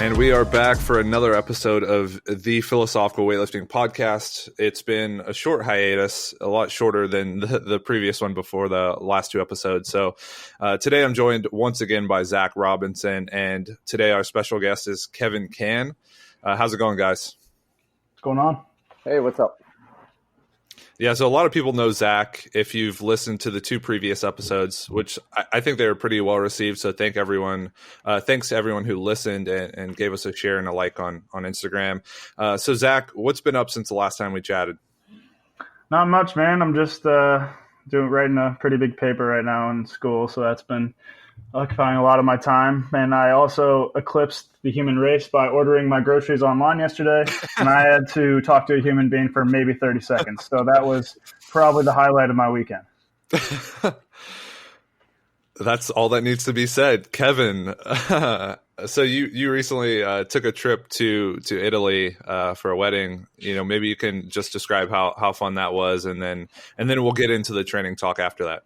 And we are back for another episode of the Philosophical Weightlifting Podcast. It's been a short hiatus, a lot shorter than the previous one before the last two episodes. So today I'm joined once again by Zac Robinson, and today our special guest is Kevin Cann. How's it going, guys? What's going on? Hey, what's up? Yeah, so a lot of people know Zac if you've listened to the two previous episodes, which I think they were pretty well received. So thanks to everyone who listened and gave us a share and a like on Instagram. So Zac, what's been up since the last time we chatted? Not much, man. I'm just writing a pretty big paper right now in school, so that's been occupying a lot of my time. And I also eclipsed the human race by ordering my groceries online yesterday, and I had to talk to a human being for maybe 30 seconds. So that was probably the highlight of my weekend. That's all that needs to be said. Kevin, so you recently took a trip to Italy for a wedding. Maybe you can just describe how fun that was, and then we'll get into the training talk after that.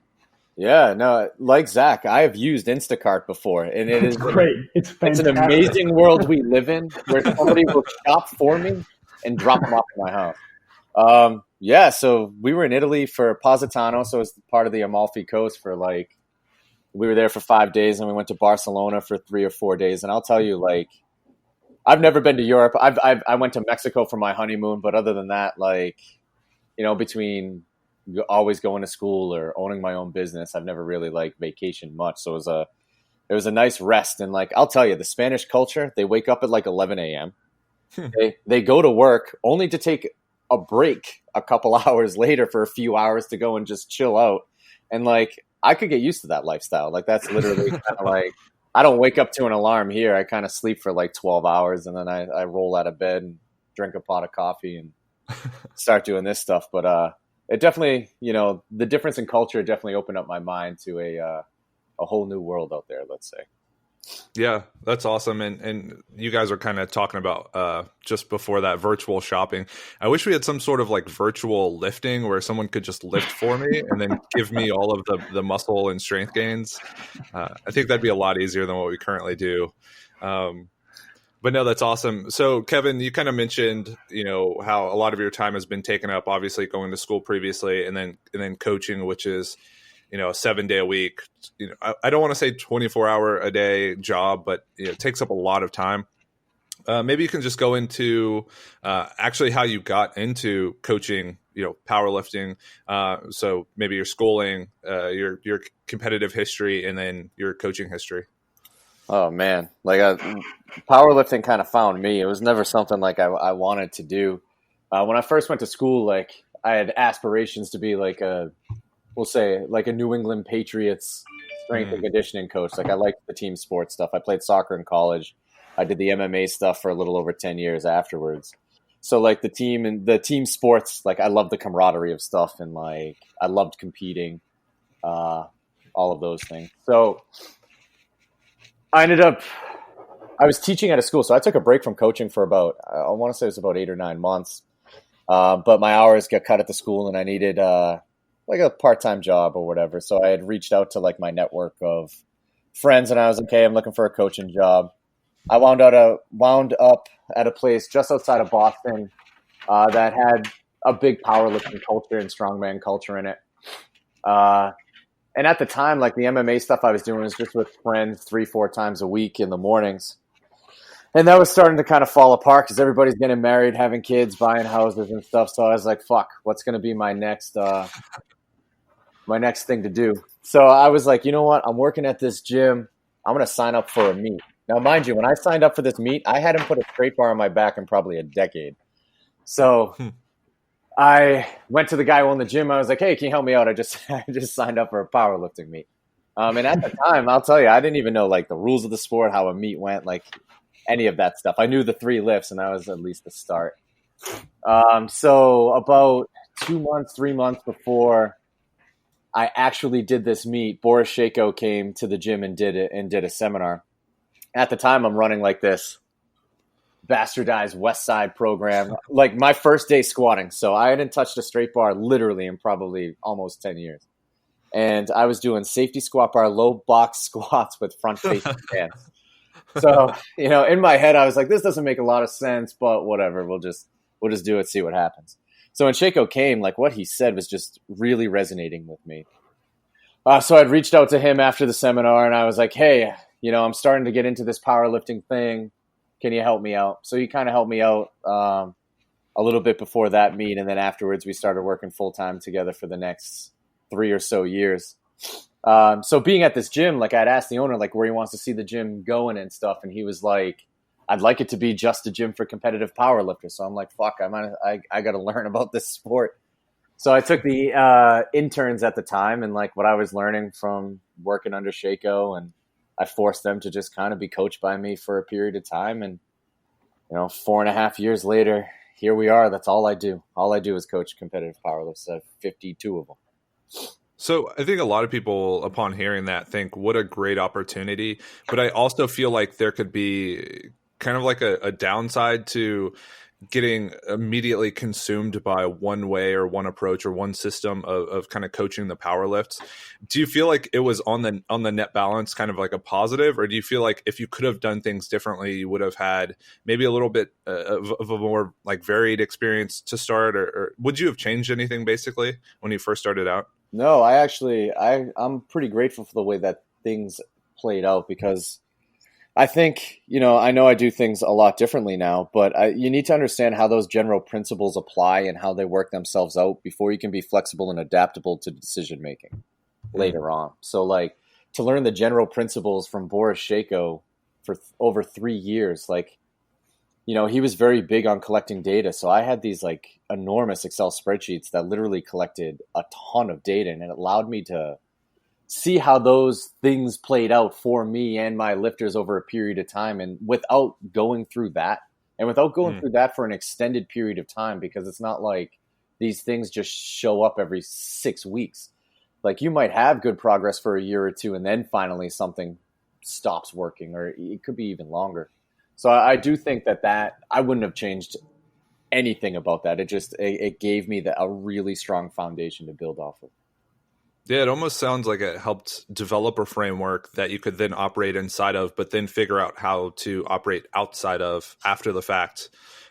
Yeah, no, like Zac, I have used Instacart before, and it is great. It's fantastic. It's an amazing world we live in where somebody will shop for me and drop them off at my house. So we were in Italy for Positano, so it's part of the Amalfi Coast we were there for 5 days, and we went to Barcelona for 3 or 4 days. And I'll tell you, I've never been to Europe. I went to Mexico for my honeymoon, but other than that, between always going to school or owning my own business, I've never really vacationed much. So it was a nice rest. And I'll tell you, the Spanish culture, they wake up at 11 a.m. They go to work only to take a break a couple hours later for a few hours to go and just chill out. And I could get used to that lifestyle. That's literally kind of I don't wake up to an alarm here. I kind of sleep for 12 hours, and then I roll out of bed and drink a pot of coffee and start doing this stuff. But it definitely, the difference in culture definitely opened up my mind to a whole new world out there, let's say. Yeah, that's awesome. And you guys are kind of talking about just before that virtual shopping. I wish we had some sort of virtual lifting where someone could just lift for me and then give me all of the muscle and strength gains. I think that'd be a lot easier than what we currently do. But no, that's awesome. So Kevin, you kind of mentioned, how a lot of your time has been taken up, obviously going to school previously and then coaching, which is, a 7-day a week, I don't want to say 24-hour a day job, but it takes up a lot of time. Maybe you can just go into actually how you got into coaching, powerlifting. So maybe your schooling, your competitive history, and then your coaching history. Oh man, powerlifting kind of found me. It was never something I wanted to do. When I first went to school, I had aspirations to be a New England Patriots strength and conditioning coach. I liked the team sports stuff. I played soccer in college. I did the MMA stuff for a little over 10 years afterwards. So the team sports, I loved the camaraderie of stuff, and I loved competing, all of those things. So I was teaching at a school. So I took a break from coaching for about 8 or 9 months. But my hours got cut at the school, and I needed a part-time job or whatever. So I had reached out to my network of friends, and I was okay, I'm looking for a coaching job. I wound up at a place just outside of Boston that had a big powerlifting culture and strongman culture in it. And at the time, the MMA stuff I was doing was just with friends 3-4 times a week in the mornings. And that was starting to kind of fall apart because everybody's getting married, having kids, buying houses and stuff. So I was like, fuck, what's going to be my next thing to do? So I was like, you know what? I'm working at this gym. I'm going to sign up for a meet. Now, mind you, when I signed up for this meet, I hadn't put a straight bar on my back in probably a decade. So I went to the guy who owned the gym. I was like, hey, can you help me out? I just signed up for a powerlifting meet. And at the time, I'll tell you, I didn't even know the rules of the sport, how a meet went, any of that stuff. I knew the 3 lifts, and that was at least the start. So about 3 months before I actually did this meet, Boris Shako came to the gym and did a seminar. At the time, I'm running this bastardized West Side program, my first day squatting. So I hadn't touched a straight bar literally in probably almost 10 years. And I was doing safety squat bar, low box squats with front facing hands. So, in my head, I was like, this doesn't make a lot of sense, but whatever. We'll just do it, see what happens. So when Shaco came, like what he said was just really resonating with me. So I'd reached out to him after the seminar and I was like, hey, I'm starting to get into this powerlifting thing. Can you help me out? So he kind of helped me out a little bit before that meet. And then afterwards, we started working full time together for the next 3 or so years. So being at this gym, like I'd asked the owner, like where he wants to see the gym going and stuff. And he was like, I'd like it to be just a gym for competitive powerlifters. So I'm like, fuck, I got to learn about this sport. So I took the interns at the time and like what I was learning from working under Shaco, and I forced them to just kind of be coached by me for a period of time. And, 4.5 years later, here we are. That's all I do. All I do is coach competitive powerlifters. I have 52 of them. So I think a lot of people, upon hearing that, think, what a great opportunity. But I also feel like there could be kind of like a downside to getting immediately consumed by one way or one approach or one system of kind of coaching the power lifts. Do you feel like it was on the net balance kind of like a positive, or do you feel like if you could have done things differently, you would have had maybe a little bit of a more like varied experience to start, or would you have changed anything basically when you first started out? No, I'm pretty grateful for the way that things played out, because I think, I know I do things a lot differently now, but you need to understand how those general principles apply and how they work themselves out before you can be flexible and adaptable to decision making later on. So like to learn the general principles from Boris Shaco for over 3 years, like, he was very big on collecting data. So I had these like enormous Excel spreadsheets that literally collected a ton of data, and it allowed me to see how those things played out for me and my lifters over a period of time. And without going through that for an extended period of time, because it's not like these things just show up every 6 weeks. Like you might have good progress for a year or two, and then finally something stops working, or it could be even longer. So I do think that I wouldn't have changed anything about that. It gave me a really strong foundation to build off of. Yeah, it almost sounds like it helped develop a framework that you could then operate inside of, but then figure out how to operate outside of after the fact.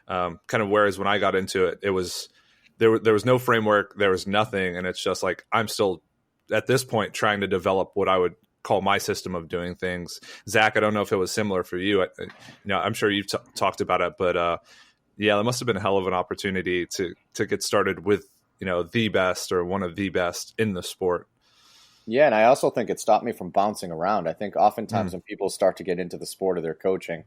Kind of whereas when I got into it, it was there was no framework, there was nothing, and it's just like I'm still at this point trying to develop what I would call my system of doing things. Zac, I don't know if it was similar for you. I'm sure you've talked about it, but yeah, that must have been a hell of an opportunity to get started with the best or one of the best in the sport. Yeah, and I also think it stopped me from bouncing around. I think oftentimes when people start to get into the sport of their coaching,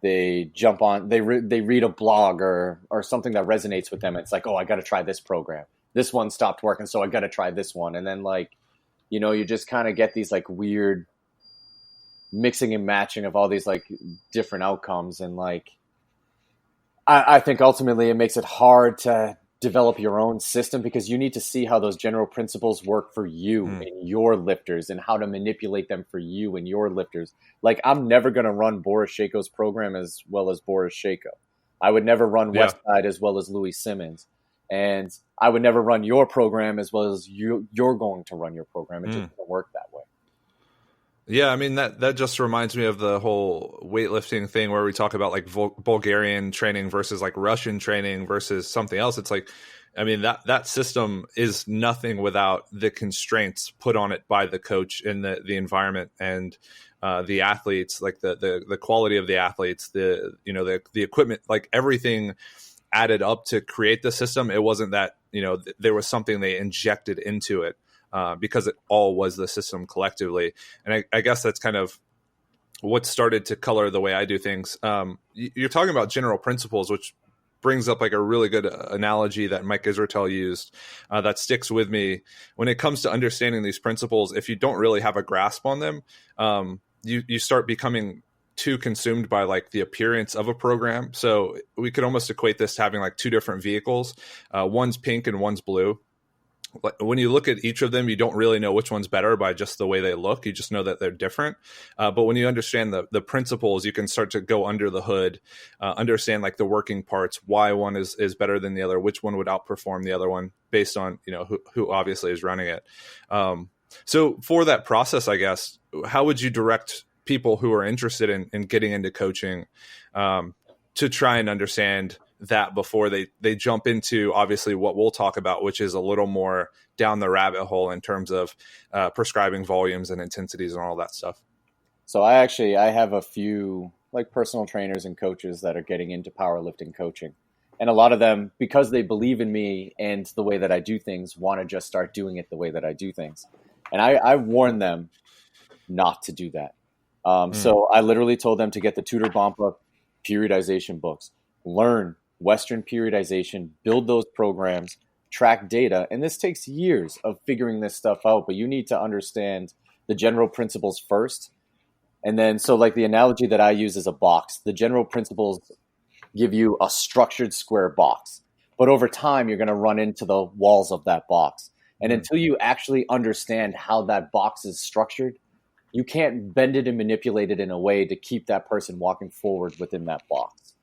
they jump on, they read a blog or something that resonates with them. It's like, oh, I got to try this program. This one stopped working, so I got to try this one. And then like, you just kind of get these like weird mixing and matching of all these like different outcomes. And like, I think ultimately it makes it hard to develop your own system, because you need to see how those general principles work for you and your lifters, and how to manipulate them for you and your lifters. Like I'm never going to run Boris Shaco's program as well as Boris Shaco. I would never run Westside as well as Louis Simmons. And I would never run your program as well as you're going to run your program. It just doesn't work that way. Yeah, I mean, that just reminds me of the whole weightlifting thing where we talk about like Bulgarian training versus like Russian training versus something else. It's like, I mean, that system is nothing without the constraints put on it by the coach and the environment and the athletes, like the quality of the athletes, the equipment, like everything added up to create the system. It wasn't that, there was something they injected into it. Because it all was the system collectively. And I guess that's kind of what started to color the way I do things. You're talking about general principles, which brings up like a really good analogy that Mike Israetel used that sticks with me. When it comes to understanding these principles, if you don't really have a grasp on them, you start becoming too consumed by like the appearance of a program. So we could almost equate this to having like two different vehicles. One's pink and one's blue. When you look at each of them, you don't really know which one's better by just the way they look. You just know that they're different. But when you understand the principles, you can start to go under the hood, understand like the working parts, why one is better than the other, which one would outperform the other one based on, who obviously is running it. So for that process, I guess, how would you direct people who are interested in getting into coaching to try and understand that before they jump into obviously what we'll talk about, which is a little more down the rabbit hole in terms of prescribing volumes and intensities and all that stuff? So I have a few like personal trainers and coaches that are getting into powerlifting coaching. And a lot of them, because they believe in me and the way that I do things, want to just start doing it the way that I do things. And I warn them not to do that. So I literally told them to get the Tudor Bompa periodization books, learn Western periodization, build those programs, track data. And this takes years of figuring this stuff out, but you need to understand the general principles first. And then, so like the analogy that I use is a box. The general principles give you a structured square box, but over time, you're going to run into the walls of that box. And until you actually understand how that box is structured, you can't bend it and manipulate it in a way to keep that person walking forward within that box.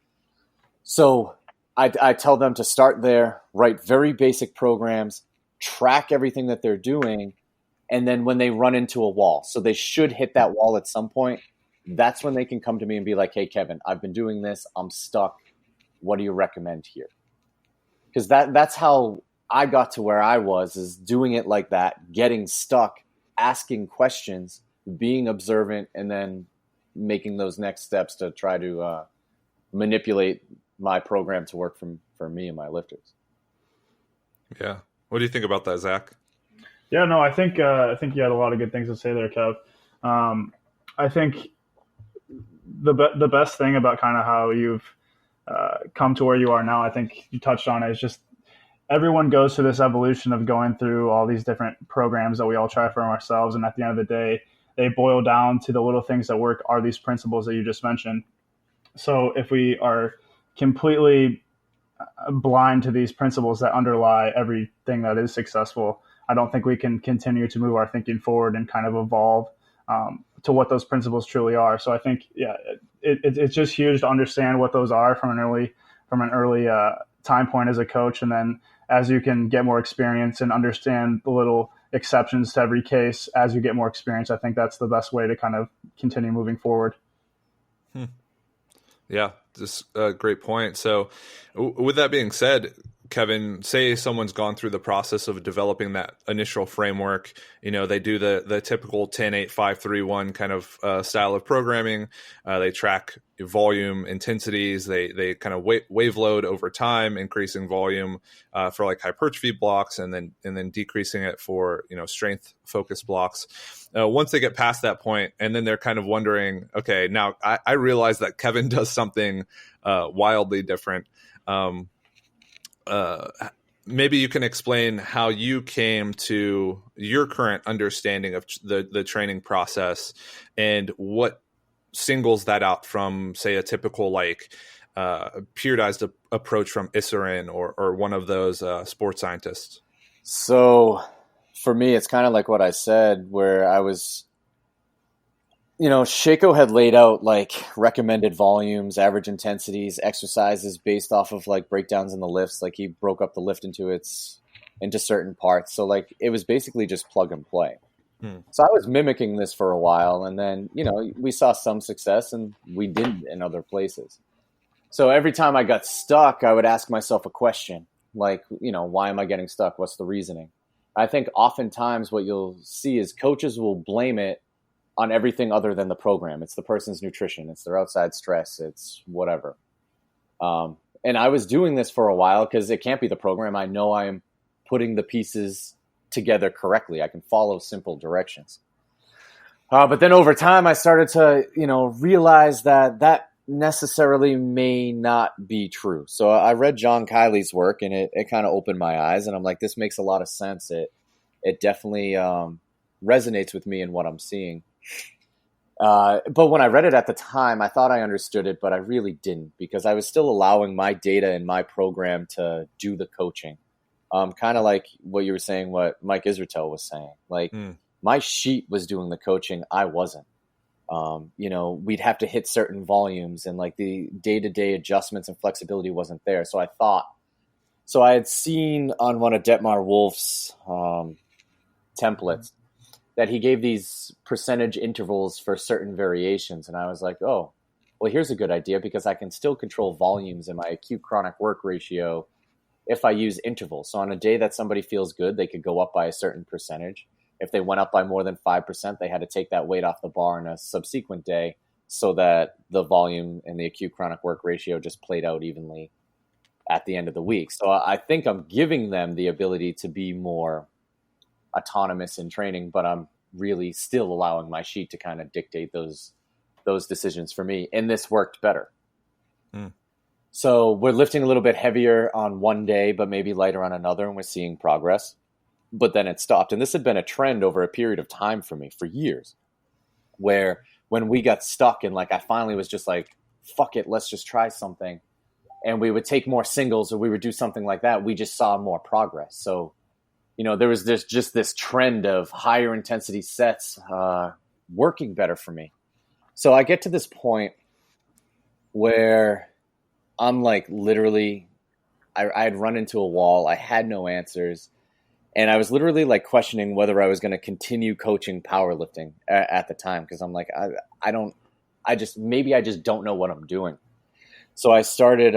So I tell them to start there, write very basic programs, track everything that they're doing. And then when they run into a wall, so they should hit that wall at some point, that's when they can come to me and be like, hey, Kevin, I've been doing this. I'm stuck. What do you recommend here? Because that's how I got to where I was, is doing it like that, getting stuck, asking questions, being observant, and then making those next steps to try to manipulate my program to work for me and my lifters. Yeah. What do you think about that, Zac? Yeah, no, I think you had a lot of good things to say there, Kev. I think the best thing about kind of how you've come to where you are now, I think you touched on it, is just everyone goes through this evolution of going through all these different programs that we all try for ourselves. And at the end of the day, they boil down to the little things that work are these principles that you just mentioned. So if we are completely blind to these principles that underlie everything that is successful, I don't think we can continue to move our thinking forward and kind of evolve to what those principles truly are. So I think, yeah, it's just huge to understand what those are from an early time point as a coach. And then as you can get more experience and understand the little exceptions to every case, as you get more experience, I think that's the best way to kind of continue moving forward. Yeah, just a great point. So with that being said, Kevin, say someone's gone through the process of developing that initial framework. You know, they do the typical 10-8-5-3-1 kind of style of programming. They track volume, intensities. They kind of wave load over time, increasing volume for like hypertrophy blocks, and then decreasing it for, you know, strength focused blocks. Once they get past that point, and then they're kind of wondering, okay, now I realize that Kevin does something wildly different. Maybe you can explain how you came to your current understanding of the training process and what singles that out from, say, a typical like periodized approach from Isserin or one of those sports scientists. So for me, it's kind of like what I said, where I was, you know, Shaco had laid out like recommended volumes, average intensities, exercises based off of like breakdowns in the lifts. Like he broke up the lift into certain parts. So like it was basically just plug and play. So I was mimicking this for a while, and then, you know, we saw some success and we didn't in other places. So every time I got stuck, I would ask myself a question like, you know, why am I getting stuck? What's the reasoning? I think oftentimes what you'll see is coaches will blame it on everything other than the program. It's the person's nutrition. It's their outside stress. It's whatever. And I was doing this for a while because it can't be the program. I know I'm putting the pieces together correctly. I can follow simple directions. But then over time, I started to, you know, realize that necessarily may not be true. So I read John Kiley's work, and it kind of opened my eyes, and I'm like, this makes a lot of sense. It definitely resonates with me and what I'm seeing. But when I read it at the time, I thought I understood it, but I really didn't, because I was still allowing my data and my program to do the coaching. Kind of like what you were saying, what Mike Israetel was saying. Like my sheet was doing the coaching. I wasn't. You know, we'd have to hit certain volumes, and like the day-to-day adjustments and flexibility wasn't there. So I had seen on one of Detmar Wolf's templates that he gave these percentage intervals for certain variations. And I was like, oh, well, here's a good idea, because I can still control volumes in my acute chronic work ratio if I use intervals. So on a day that somebody feels good, they could go up by a certain percentage. If they went up by more than 5%, they had to take that weight off the bar in a subsequent day so that the volume and the acute chronic work ratio just played out evenly at the end of the week. So I think I'm giving them the ability to be more autonomous in training, but I'm really still allowing my sheet to kind of dictate those decisions for me. And this worked better. So we're lifting a little bit heavier on one day, but maybe lighter on another, and we're seeing progress. But then it stopped. And this had been a trend over a period of time for me for years, where when we got stuck and like I finally was just like, fuck it, let's just try something. And we would take more singles or we would do something like that. We just saw more progress. So, you know, there was this trend of higher intensity sets working better for me. So I get to this point where I'm like literally, I had run into a wall. I had no answers. And I was literally like questioning whether I was going to continue coaching powerlifting at the time. Cause I'm like, I just don't know what I'm doing. So I started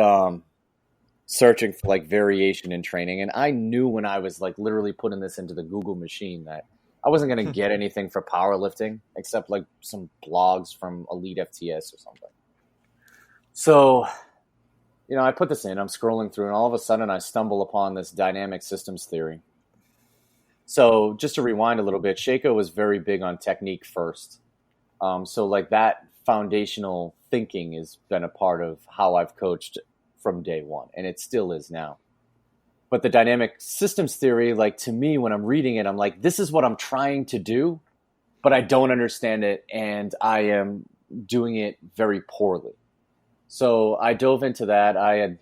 searching for like variation in training. And I knew when I was like literally putting this into the Google machine that I wasn't going to get anything for powerlifting except like some blogs from Elite FTS or something. So, you know, I put this in, I'm scrolling through, and all of a sudden I stumble upon this dynamic systems theory. So just to rewind a little bit, Shaco was very big on technique first. So like that foundational thinking has been a part of how I've coached from day one, and it still is now. But the dynamic systems theory, like to me, when I'm reading it, I'm like, this is what I'm trying to do, but I don't understand it, and I am doing it very poorly. So I dove into that. I had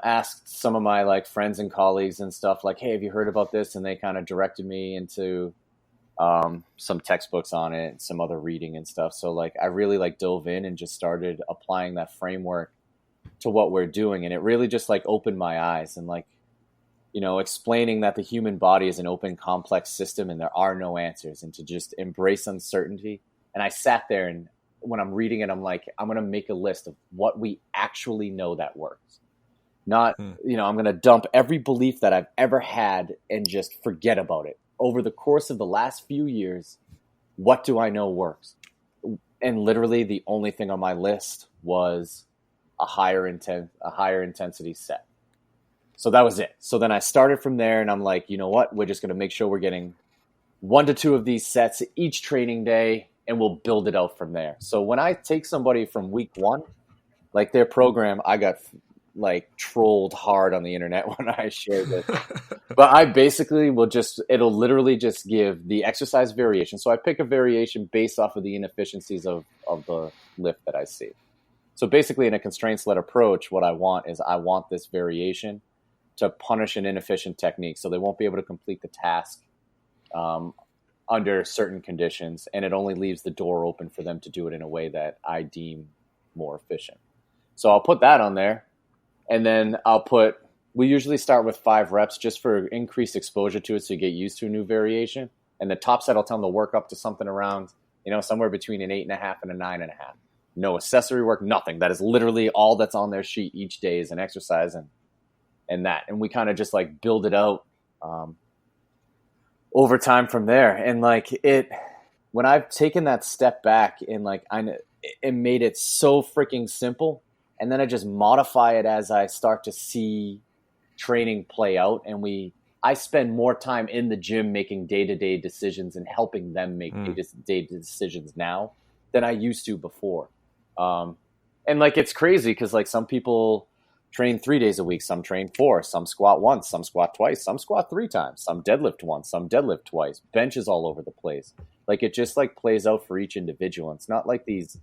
asked some of my like friends and colleagues and stuff like, hey, have you heard about this? And they kind of directed me into some textbooks on it, some other reading and stuff. So like I really like dove in and just started applying that framework to what we're doing. And it really just like opened my eyes and like, you know, explaining that the human body is an open, complex system and there are no answers, and to just embrace uncertainty. And I sat there, and when I'm reading it, I'm like, I'm going to make a list of what we actually know that works. Not, you know, I'm going to dump every belief that I've ever had and just forget about it. Over the course of the last few years, what do I know works? And literally the only thing on my list was a higher intensity set. So that was it. So then I started from there, and I'm like, you know what? We're just going to make sure we're getting 1 to 2 of these sets each training day, and we'll build it out from there. So when I take somebody from week 1, like their program, I got like trolled hard on the internet when I shared it. But I basically it'll literally just give the exercise variation. So I pick a variation based off of the inefficiencies of the lift that I see. So basically in a constraints-led approach, what I want is I want this variation to punish an inefficient technique. So they won't be able to complete the task under certain conditions, and it only leaves the door open for them to do it in a way that I deem more efficient. So I'll put that on there, and then we usually start with 5 reps just for increased exposure to it so you get used to a new variation. And the top set, I'll tell them to work up to something around, you know, somewhere between an 8.5 and a 9.5. No accessory work, nothing. That is literally all that's on their sheet each day is an exercise and that. And we kind of just like build it out over time from there. And like when I've taken that step back and like it made it so freaking simple, and then I just modify it as I start to see training play out. And I spend more time in the gym making day-to-day decisions and helping them make day-to-day decisions now than I used to before. And like, it's crazy because like some people train 3 days a week, some train 4, some squat once, some squat twice, some squat 3 times, some deadlift once, some deadlift twice, benches all over the place. Like it just like plays out for each individual. It's not like these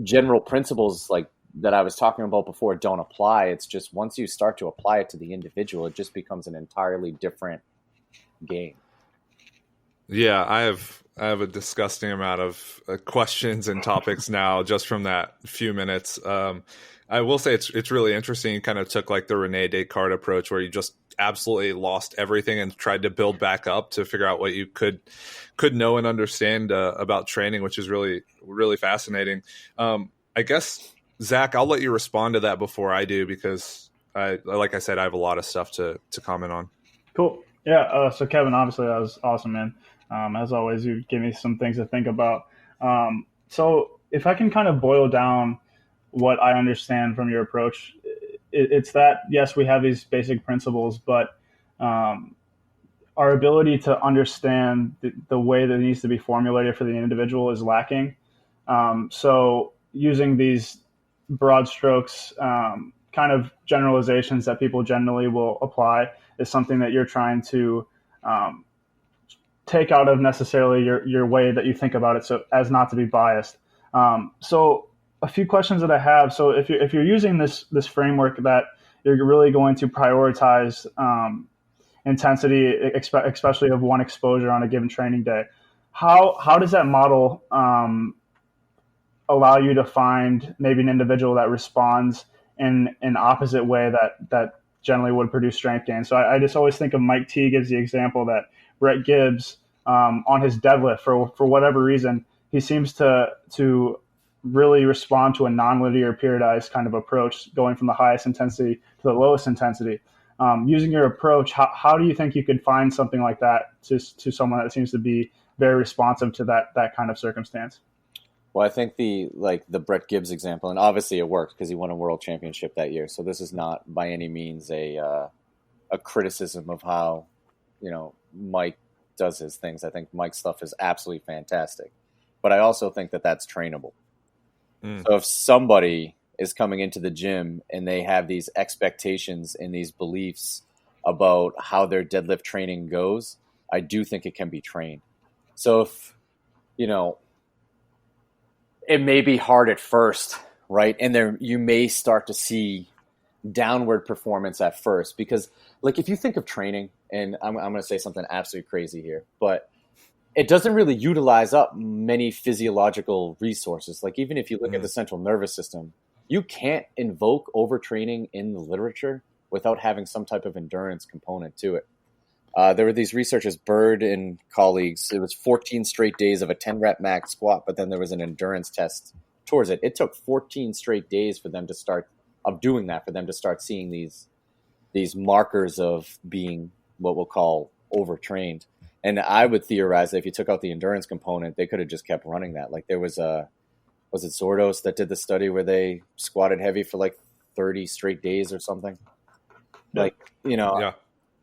general principles like that I was talking about before don't apply. It's just once you start to apply it to the individual, it just becomes an entirely different game. Yeah, I have have a disgusting amount of questions and topics now just from that few minutes. I will say it's really interesting. You kind of took like the Rene Descartes approach, where you just absolutely lost everything and tried to build back up to figure out what you could know and understand about training, which is really, really fascinating. I guess, Zac, I'll let you respond to that before I do, because like I said, I have a lot of stuff to comment on. Cool. Yeah. So Kevin, obviously that was awesome, man. As always, you give me some things to think about. So if I can kind of boil down what I understand from your approach, it's that, yes, we have these basic principles, but our ability to understand the way that it needs to be formulated for the individual is lacking. So using these broad strokes, kind of generalizations that people generally will apply, is something that you're trying to take out of necessarily your way that you think about it, so as not to be biased. So a few questions that I have. So if you're using this framework that you're really going to prioritize intensity, especially of one exposure on a given training day, how does that model allow you to find maybe an individual that responds in an opposite way that generally would produce strength gain? So I just always think of Mike T gives the example that Brett Gibbs, on his deadlift, for whatever reason, he seems to really respond to a nonlinear periodized kind of approach, going from the highest intensity to the lowest intensity. Using your approach, how do you think you could find something like that to someone that seems to be very responsive to that kind of circumstance? Well, I think the Brett Gibbs example, and obviously it worked because he won a world championship that year. So this is not by any means a criticism of how, Mike does his things. I think Mike's stuff is absolutely fantastic, but I also think that that's trainable. So if somebody is coming into the gym and they have these expectations and these beliefs about how their deadlift training goes, I do think it can be trained. So if, it may be hard at first, right? And there you may start to see downward performance at first, because like if you think of training, and I'm going to say something absolutely crazy here, but it doesn't really utilize up many physiological resources. Like even if you look at the central nervous system, you can't invoke overtraining in the literature without having some type of endurance component to it. There were these researchers, Bird and colleagues. It was 14 straight days of a 10 rep max squat, but then there was an endurance test towards it. It took 14 straight days for them to start seeing these markers of being what we'll call overtrained. And I would theorize that if you took out the endurance component, they could have just kept running that. Like there was it Zordos that did the study where they squatted heavy for like 30 straight days or something. Yeah.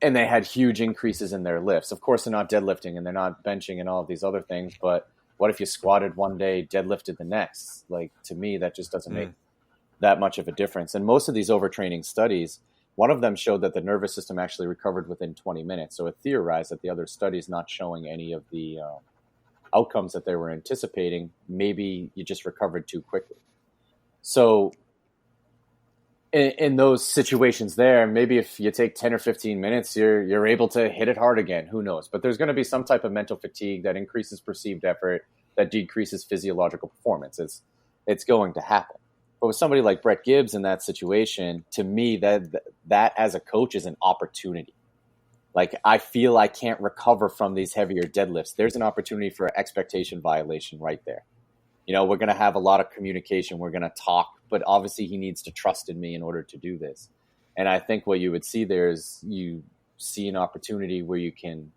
And they had huge increases in their lifts. Of course, they're not deadlifting and they're not benching and all of these other things. But what if you squatted one day, deadlifted the next? Like to me, that just doesn't make that much of a difference. And most of these overtraining studies, one of them showed that the nervous system actually recovered within 20 minutes. So it theorized that the other studies not showing any of the outcomes that they were anticipating, maybe you just recovered too quickly. So in those situations there, maybe if you take 10 or 15 minutes, you're able to hit it hard again. Who knows? But there's going to be some type of mental fatigue that increases perceived effort, that decreases physiological performance. It's going to happen. But with somebody like Brett Gibbs in that situation, to me, that as a coach is an opportunity. Like I feel I can't recover from these heavier deadlifts. There's an opportunity for an expectation violation right there. We're going to have a lot of communication. We're going to talk, but obviously he needs to trust in me in order to do this. And I think what you would see there is you see an opportunity where you can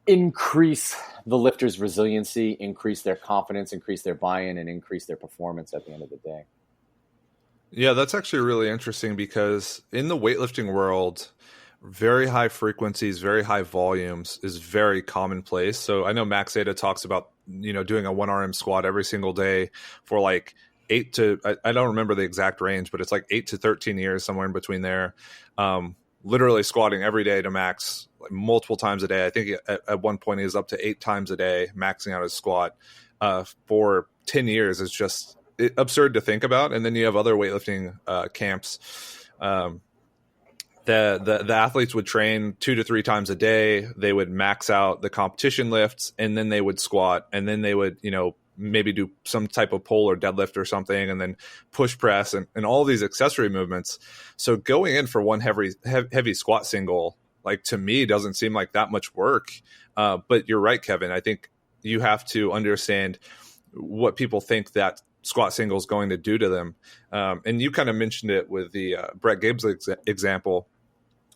increase the lifter's resiliency, increase their confidence, increase their buy-in, and increase their performance at the end of the day. Yeah, that's actually really interesting, because in the weightlifting world, very high frequencies, very high volumes is very commonplace. So I know Max Ada talks about, doing a 1RM squat every single day for like I don't remember the exact range, but it's like 8 to 13 years, somewhere in between there. Literally squatting every day to max, like multiple times a day. I think at one point he was up to 8 times a day, maxing out his squat for 10 years. Is just absurd to think about. And then you have other weightlifting camps. the athletes would train 2 to 3 times a day. They would max out the competition lifts, and then they would squat, and then they would, maybe do some type of pull or deadlift or something, and then push press and all these accessory movements. So going in for one heavy squat single, like, to me, doesn't seem like that much work. But you're right, Kevin. I think you have to understand what people think that squat single is going to do to them. And you kind of mentioned it with the Brett Gibbs example.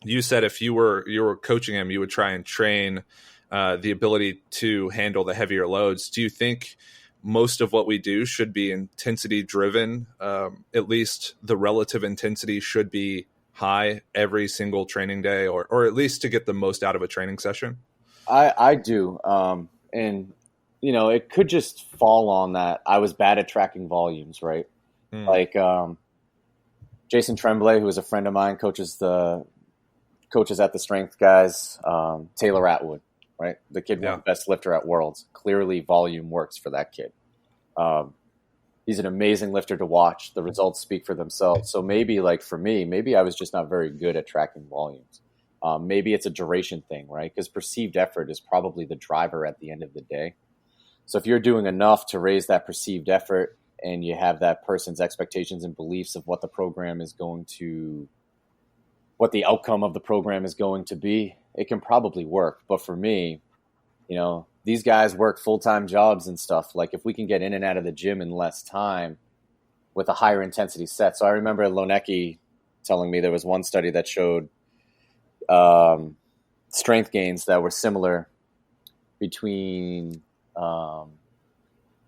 You said if you were coaching him, you would try and train the ability to handle the heavier loads. Do you think most of what we do should be intensity driven? At least the relative intensity should be high every single training day, or at least to get the most out of a training session? I do. And, it could just fall on that I was bad at tracking volumes, right? Like Jason Tremblay, who is a friend of mine, coaches at the Strength Guys, Taylor Atwood, right? The kid won best lifter at Worlds. Clearly volume works for that kid. He's an amazing lifter to watch. The results speak for themselves. So maybe, like, for me, maybe I was just not very good at tracking volumes. Maybe it's a duration thing, right? Because perceived effort is probably the driver at the end of the day. So if you're doing enough to raise that perceived effort, and you have that person's expectations and beliefs of what the outcome of the program is going to be, it can probably work. But for me, these guys work full-time jobs and stuff. Like, if we can get in and out of the gym in less time with a higher intensity set. So I remember Lonecki telling me there was one study that showed strength gains that were similar between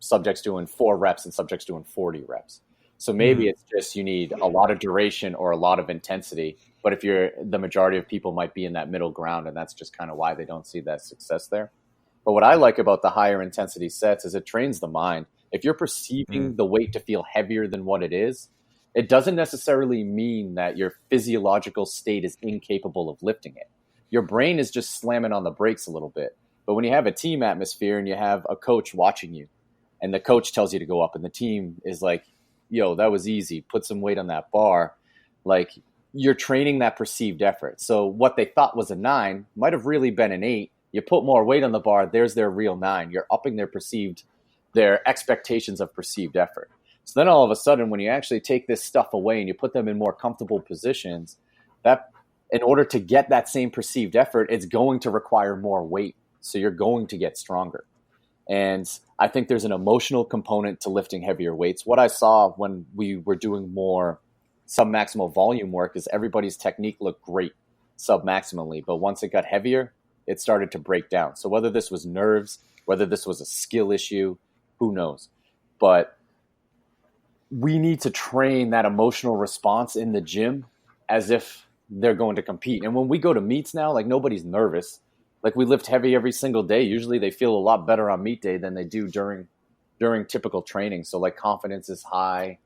subjects doing 4 reps and subjects doing 40 reps. So maybe it's just you need a lot of duration or a lot of intensity. But if the majority of people might be in that middle ground, and that's just kind of why they don't see that success there. But what I like about the higher intensity sets is it trains the mind. If you're perceiving the weight to feel heavier than what it is, it doesn't necessarily mean that your physiological state is incapable of lifting it. Your brain is just slamming on the brakes a little bit. But when you have a team atmosphere and you have a coach watching you, and the coach tells you to go up, and the team is like, yo, that was easy, put some weight on that bar, like, you're training that perceived effort. So what they thought was a 9 might have really been an 8. You put more weight on the bar, there's their real 9. You're upping their expectations of perceived effort. So then all of a sudden, when you actually take this stuff away and you put them in more comfortable positions, that in order to get that same perceived effort, it's going to require more weight. So you're going to get stronger. And I think there's an emotional component to lifting heavier weights. What I saw when we were doing more sub-maximal volume work is everybody's technique looked great sub-maximally. But once it got heavier, it started to break down. So whether this was nerves, whether this was a skill issue, who knows? But we need to train that emotional response in the gym as if they're going to compete. And when we go to meets now, like, nobody's nervous. Like, we lift heavy every single day. Usually they feel a lot better on meet day than they do during typical training. So, like, confidence is high.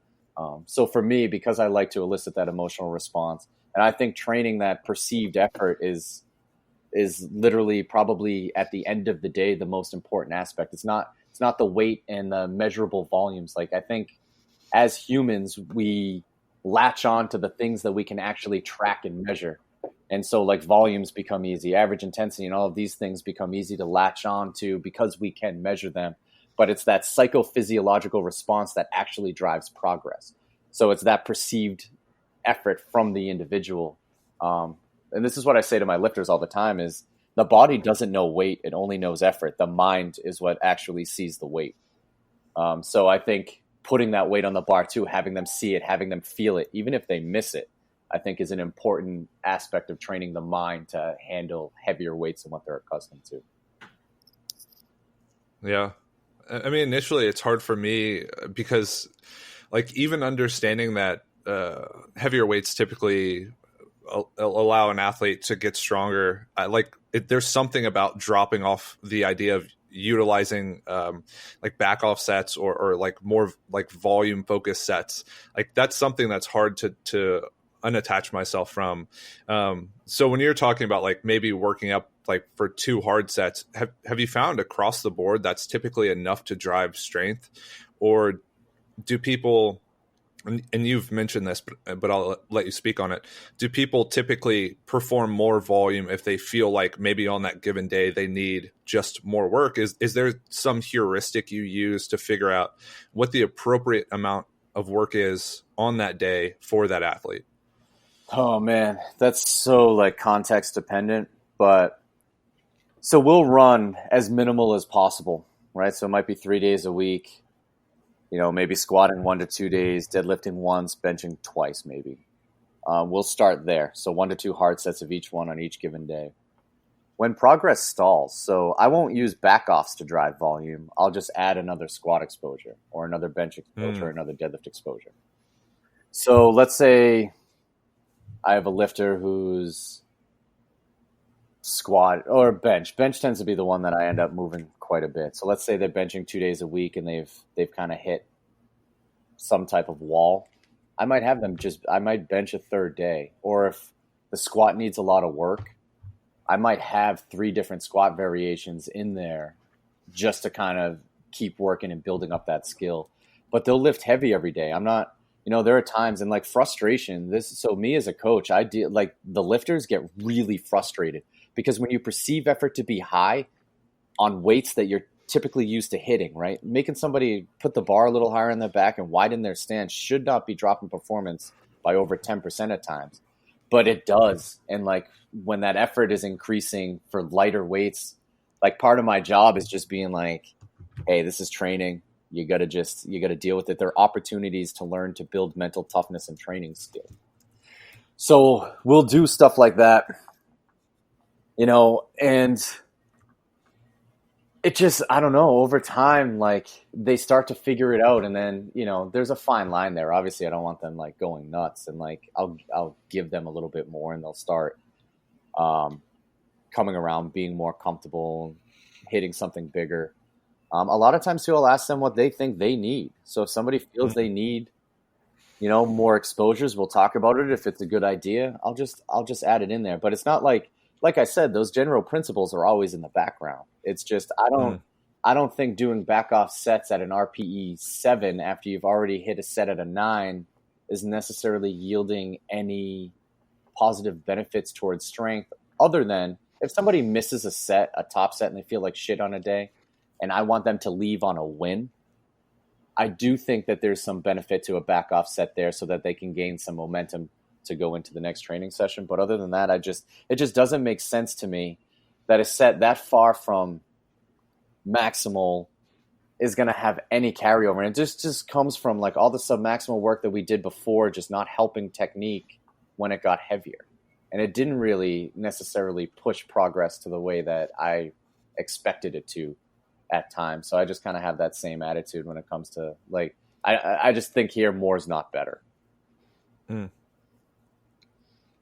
So for me, because I like to elicit that emotional response, and I think training that perceived effort is literally probably at the end of the day the most important aspect. It's not the weight and the measurable volumes. Like, I think as humans, we latch on to the things that we can actually track and measure. And so, like, volumes become easy, average intensity, and all of these things become easy to latch on to because we can measure them. But it's that psychophysiological response that actually drives progress. So it's that perceived effort from the individual. And this is what I say to my lifters all the time is the body doesn't know weight. It only knows effort. The mind is what actually sees the weight. So I think putting that weight on the bar too, having them see it, having them feel it, even if they miss it, I think is an important aspect of training the mind to handle heavier weights than what they're accustomed to. Yeah. I mean, initially it's hard for me because, like, even understanding that heavier weights typically allow an athlete to get stronger. There's something about dropping off the idea of utilizing like back off sets or like more like volume focused sets. Like, that's something that's hard to unattach myself from. So when you're talking about, like, maybe working up like for 2 hard sets, have you found across the board that's typically enough to drive strength? Or do people and you've mentioned this, but I'll let you speak on it. Do people typically perform more volume if they feel like maybe on that given day they need just more work? Is there some heuristic you use to figure out what the appropriate amount of work is on that day for that athlete? Oh man, that's so like context dependent, but so we'll run as minimal as possible, right? So it might be 3 days a week, maybe squatting 1 to 2 days, deadlifting once, benching twice, maybe. We'll start there. So 1 to 2 hard sets of each one on each given day. When progress stalls, so I won't use back offs to drive volume. I'll just add another squat exposure or another bench exposure or another deadlift exposure. So let's say I have a lifter who's squat or bench. Bench tends to be the one that I end up moving quite a bit. So let's say they're benching 2 days a week and they've kind of hit some type of wall. I might have them I might bench a third day. Or if the squat needs a lot of work, I might have 3 different squat variations in there just to kind of keep working and building up that skill. But they'll lift heavy every day. I'm not, there are times and like frustration. So me as a coach, the lifters get really frustrated because when you perceive effort to be high on weights that you're typically used to hitting, right? Making somebody put the bar a little higher in their back and widen their stance should not be dropping performance by over 10% at times, but it does. And like when that effort is increasing for lighter weights, like part of my job is just being like, hey, this is training. You got to deal with it. There are opportunities to learn to build mental toughness and training skill. So we'll do stuff like that, and it just, I don't know, over time, like they start to figure it out. And then, there's a fine line there. Obviously I don't want them like going nuts, and like, I'll give them a little bit more and they'll start coming around, being more comfortable, hitting something bigger. A lot of times too, I'll ask them what they think they need. So if somebody feels they need, more exposures, we'll talk about it. If it's a good idea, I'll just add it in there. But it's not like I said, those general principles are always in the background. It's just, I don't think doing back off sets at an RPE 7 after you've already hit a set at a 9 is necessarily yielding any positive benefits towards strength, other than if somebody misses a top set and they feel like shit on a day, and I want them to leave on a win, I do think that there's some benefit to a back off set there so that they can gain some momentum to go into the next training session. But other than that, it just doesn't make sense to me that a set that far from maximal is going to have any carryover. And it just comes from like all the submaximal work that we did before, just not helping technique when it got heavier. And it didn't really necessarily push progress to the way that I expected it to at times. So I just kind of have that same attitude when it comes to like, I just think here more is not better.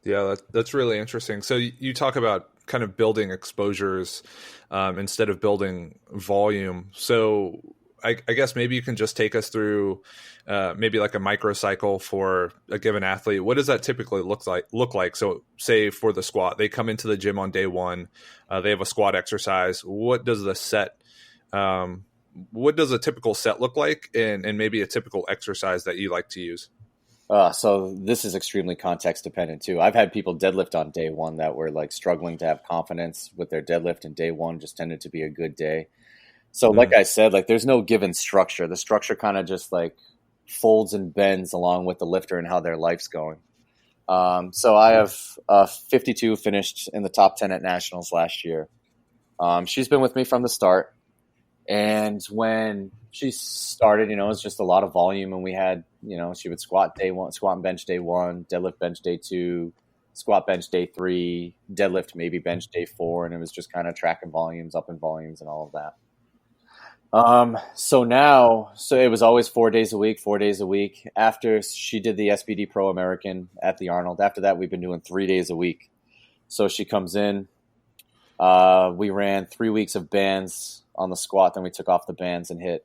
Yeah, that's really interesting. So you talk about kind of building exposures instead of building volume. So I guess maybe you can just take us through maybe like a microcycle for a given athlete. What does that typically look like? So say for the squat, they come into the gym on day one, they have a squat exercise. What does a typical set look like, and maybe a typical exercise that you like to use? So this is extremely context dependent too. I've had people deadlift on day one that were like struggling to have confidence with their deadlift, and day one just tended to be a good day. So like I said, like there's no given structure. The structure kind of just like folds and bends along with the lifter and how their life's going. So I have 52 finished in the top 10 at nationals last year. She's been with me from the start. And when she started, it was just a lot of volume, and we had, she would squat day one, squat and bench day one, deadlift bench day two, squat bench day three, deadlift maybe bench day four, and it was just kind of tracking volumes, up in volumes and all of that. So it was always 4 days a week. After she did the SBD Pro American at the Arnold, after that, we've been doing 3 days a week. So she comes in, we ran 3 weeks of bands on the squat. Then we took off the bands and hit,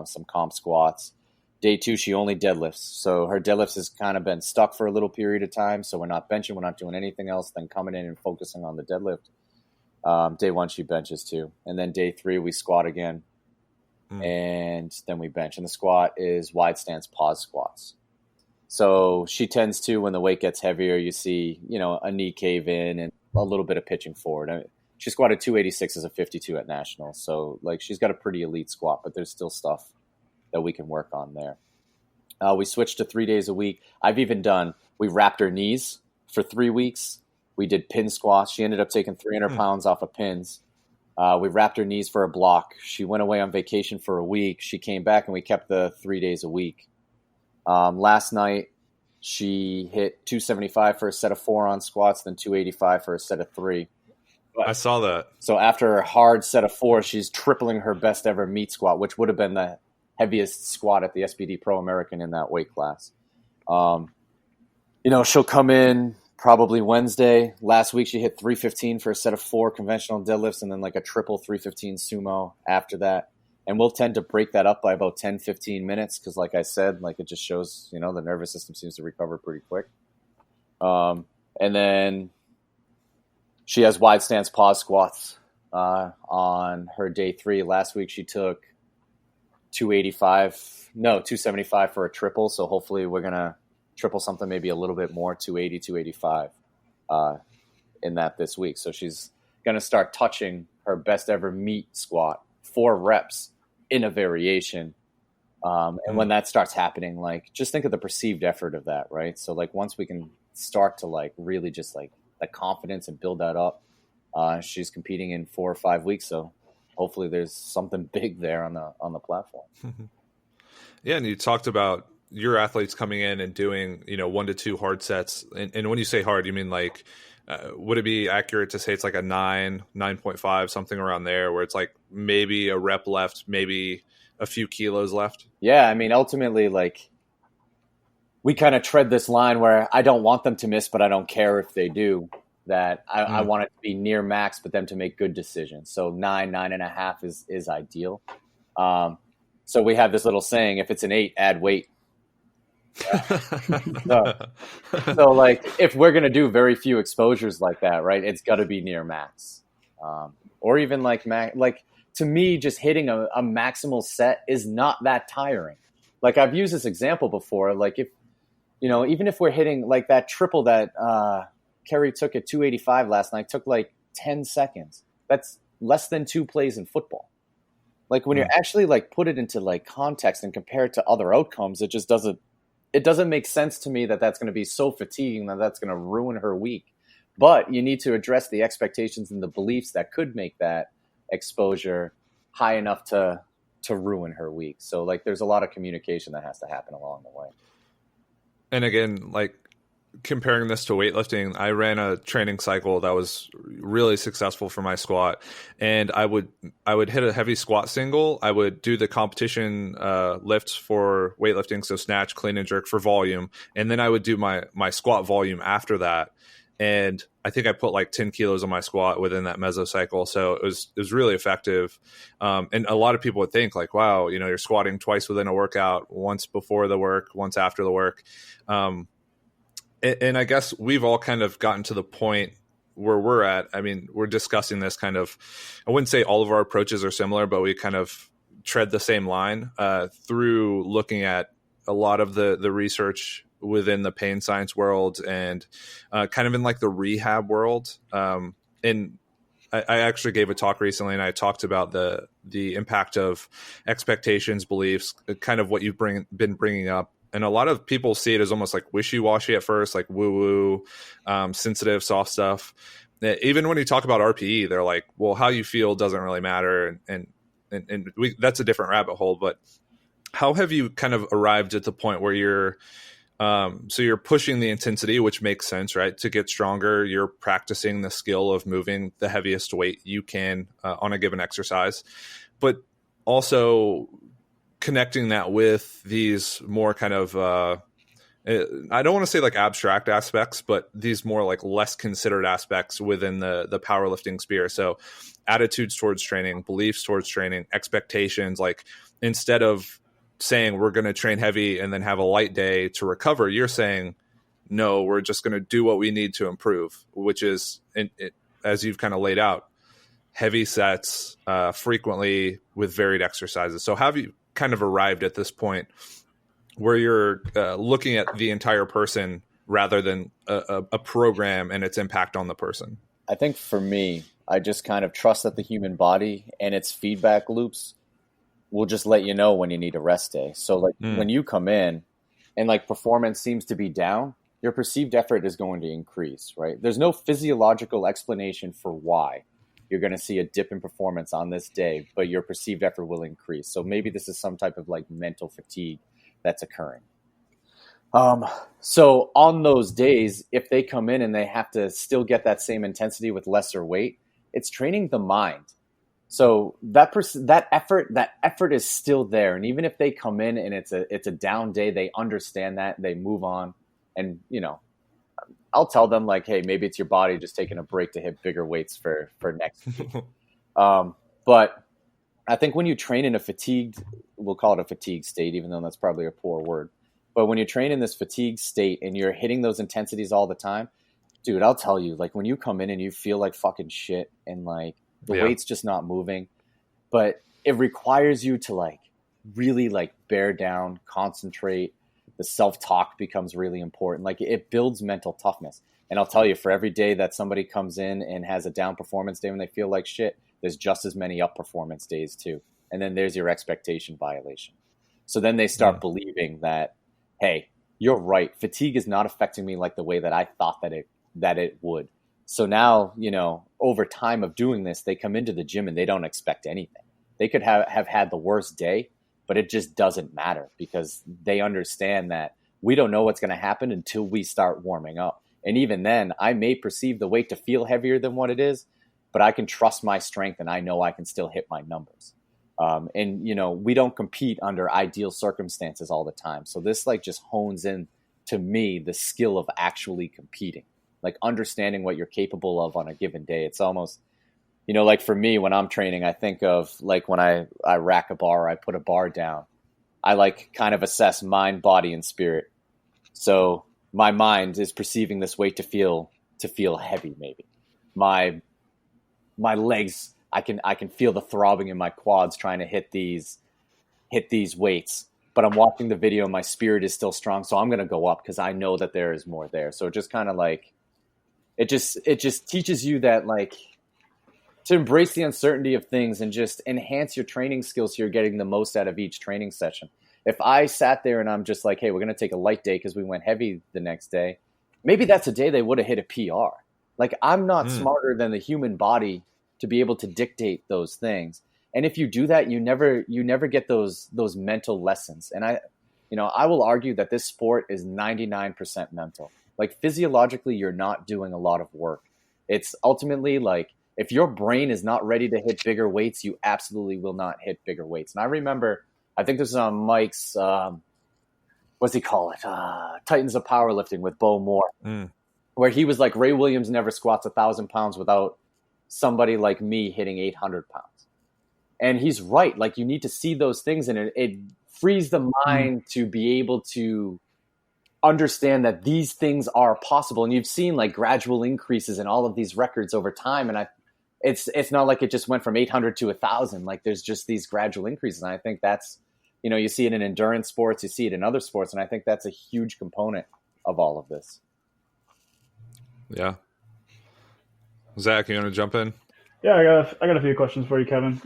some comp squats. Day two, she only deadlifts. So her deadlifts has kind of been stuck for a little period of time. So we're not benching, we're not doing anything else than coming in and focusing on the deadlift. Day one, she benches too. And then day three, we squat again. And then we bench. And the squat is wide stance pause squats. So she tends to, when the weight gets heavier, you see, a knee cave in and a little bit of pitching forward. I mean, she squatted 286 as a 52 at nationals. So like she's got a pretty elite squat, but there's still stuff that we can work on there. We switched to 3 days a week. We wrapped her knees for 3 weeks. We did pin squats. She ended up taking 300 pounds off of pins. We wrapped her knees for a block. She went away on vacation for a week. She came back and we kept the 3 days a week. Last night, she hit 275 for a set of 4 on squats, then 285 for a set of 3. I saw that. So after a hard set of 4, she's tripling her best ever meet squat, which would have been the heaviest squat at the SPD Pro American in that weight class. She'll come in probably Wednesday. Last week, she hit 315 for a set of 4 conventional deadlifts and then like a triple 315 sumo after that. And we'll tend to break that up by about 10, 15 minutes because, like I said, like it just shows, the nervous system seems to recover pretty quick. And then she has wide stance pause squats on her day 3. Last week, she took 275 for a triple. So hopefully we're going to triple something, maybe a little bit more, 280, 285 in that this week. So she's going to start touching her best ever meet squat, 4 reps in a variation. And when that starts happening, like just think of the perceived effort of that, right? So like once we can start to like really just like the confidence and build that up, she's competing in 4 or 5 weeks. So hopefully there's something big there on the platform. Yeah. And you talked about your athletes coming in and doing, 1 to 2 hard sets. And when you say hard, you mean like, would it be accurate to say it's like a 9.5, something around there where it's like maybe a rep left, maybe a few kilos left? Yeah. I mean, ultimately, like we kind of tread this line where I don't want them to miss, but I don't care if they do. That I want it to be near max, but them to make good decisions. So 9.5 is ideal. So we have this little saying, if it's an 8, add weight. So like if we're going to do very few exposures like that, right, it's got to be near max. Or even like to me, just hitting a maximal set is not that tiring. Like I've used this example before, like if, even if we're hitting like that triple that Kerry took at 285 last night, took like 10 seconds. That's less than 2 plays in football. Like when you're actually like put it into like context and compare it to other outcomes, it just doesn't make sense to me that that's going to be so fatiguing that that's going to ruin her week. But you need to address the expectations and the beliefs that could make that exposure high enough to ruin her week. So like there's a lot of communication that has to happen along the way. And again, like comparing this to weightlifting, I ran a training cycle that was really successful for my squat, and I would hit a heavy squat single. I would do the competition lifts for weightlifting, so snatch, clean, and jerk for volume, and then I would do my squat volume after that. And I think I put like 10 kilos on my squat within that mesocycle, so it was really effective. And a lot of people would think like, wow, you're squatting twice within a workout, once before the work, once after the work. And I guess we've all kind of gotten to the point where we're at. I mean, we're discussing this kind of, I wouldn't say all of our approaches are similar, but we kind of tread the same line through looking at a lot of the research within the pain science world and kind of in like the rehab world. And I actually gave a talk recently, and I talked about the impact of expectations, beliefs, kind of what you've been bringing up. And a lot of people see it as almost like wishy-washy at first, like woo-woo, sensitive, soft stuff. Even when you talk about RPE, they're like, well, how you feel doesn't really matter. And that's a different rabbit hole. But how have you kind of arrived at the point where you're pushing the intensity, which makes sense, right? To get stronger, you're practicing the skill of moving the heaviest weight you can on a given exercise. But also connecting that with these more kind of, I don't want to say like abstract aspects, but these more like less considered aspects within the powerlifting sphere. So attitudes towards training, beliefs towards training, expectations, like instead of saying we're going to train heavy and then have a light day to recover, you're saying, no, we're just going to do what we need to improve, which is, as you've kind of laid out, heavy sets frequently with varied exercises. So have you kind of arrived at this point where you're looking at the entire person rather than a program and its impact on the person? I think for me, I just kind of trust that the human body and its feedback loops will just let you know when you need a rest day. So like when you come in and like performance seems to be down, your perceived effort is going to increase, right? There's no physiological explanation for why you're going to see a dip in performance on this day, but your perceived effort will increase. So maybe this is some type of like mental fatigue that's occurring. So on those days, if they come in and they have to still get that same intensity with lesser weight, it's training the mind. So that effort is still there. And even if they come in and it's a down day, they understand that, they move on. And, you know, I'll tell them like, hey, maybe it's your body just taking a break to hit bigger weights for next week. But I think when you train in a fatigued, we'll call it a fatigue state, even though that's probably a poor word. But when you train in this fatigue state and you're hitting those intensities all the time, dude, I'll tell you, like when you come in and you feel like fucking shit and like the weight's just not moving, but it requires you to like really like bear down, concentrate. The self-talk becomes really important. Like it builds mental toughness. And I'll tell you, for every day that somebody comes in and has a down performance day when they feel like shit, there's just as many up performance days too. And then there's your expectation violation. So then they start believing that, hey, you're right. Fatigue is not affecting me like the way that I thought that it would. So now, you know, over time of doing this, they come into the gym and they don't expect anything. They could have had the worst day, but it just doesn't matter because they understand that we don't know what's going to happen until we start warming up. And even then, I may perceive the weight to feel heavier than what it is, but I can trust my strength and I know I can still hit my numbers. And, you know, we don't compete under ideal circumstances all the time. So this like just hones in to me the skill of actually competing, like understanding what you're capable of on a given day. It's almost, you know, like for me, when I'm training, I think of like when I rack a bar, I put a bar down, I like kind of assess mind, body, and spirit. So my mind is perceiving this weight to feel heavy. Maybe my legs, I can feel the throbbing in my quads trying to hit these weights, but I'm watching the video. My spirit is still strong. So I'm going to go up because I know that there is more there. So it just kind of like, it just teaches you that like to embrace the uncertainty of things and just enhance your training skills so you're getting the most out of each training session. If I sat there and I'm just like, hey, we're going to take a light day because we went heavy the next day, maybe that's a day they would have hit a PR. Like I'm not smarter than the human body to be able to dictate those things. And if you do that, you never get those mental lessons. And I will argue that this sport is 99% mental. Like physiologically, you're not doing a lot of work. It's ultimately like, if your brain is not ready to hit bigger weights, you absolutely will not hit bigger weights. And I remember, I think this was on Mike's, what's he call it? Titans of Powerlifting with Bo Moore, where he was like, Ray Williams never squats 1,000 pounds without somebody like me hitting 800 pounds. And he's right. Like you need to see those things and it frees the mind to be able to understand that these things are possible. And you've seen like gradual increases in all of these records over time. And it's not like it just went from 800 to 1,000. Like there's just these gradual increases. And I think that's, you know, you see it in endurance sports, you see it in other sports. And I think that's a huge component of all of this. Yeah. Zach, you want to jump in? Yeah, I got a few questions for you, Kevin.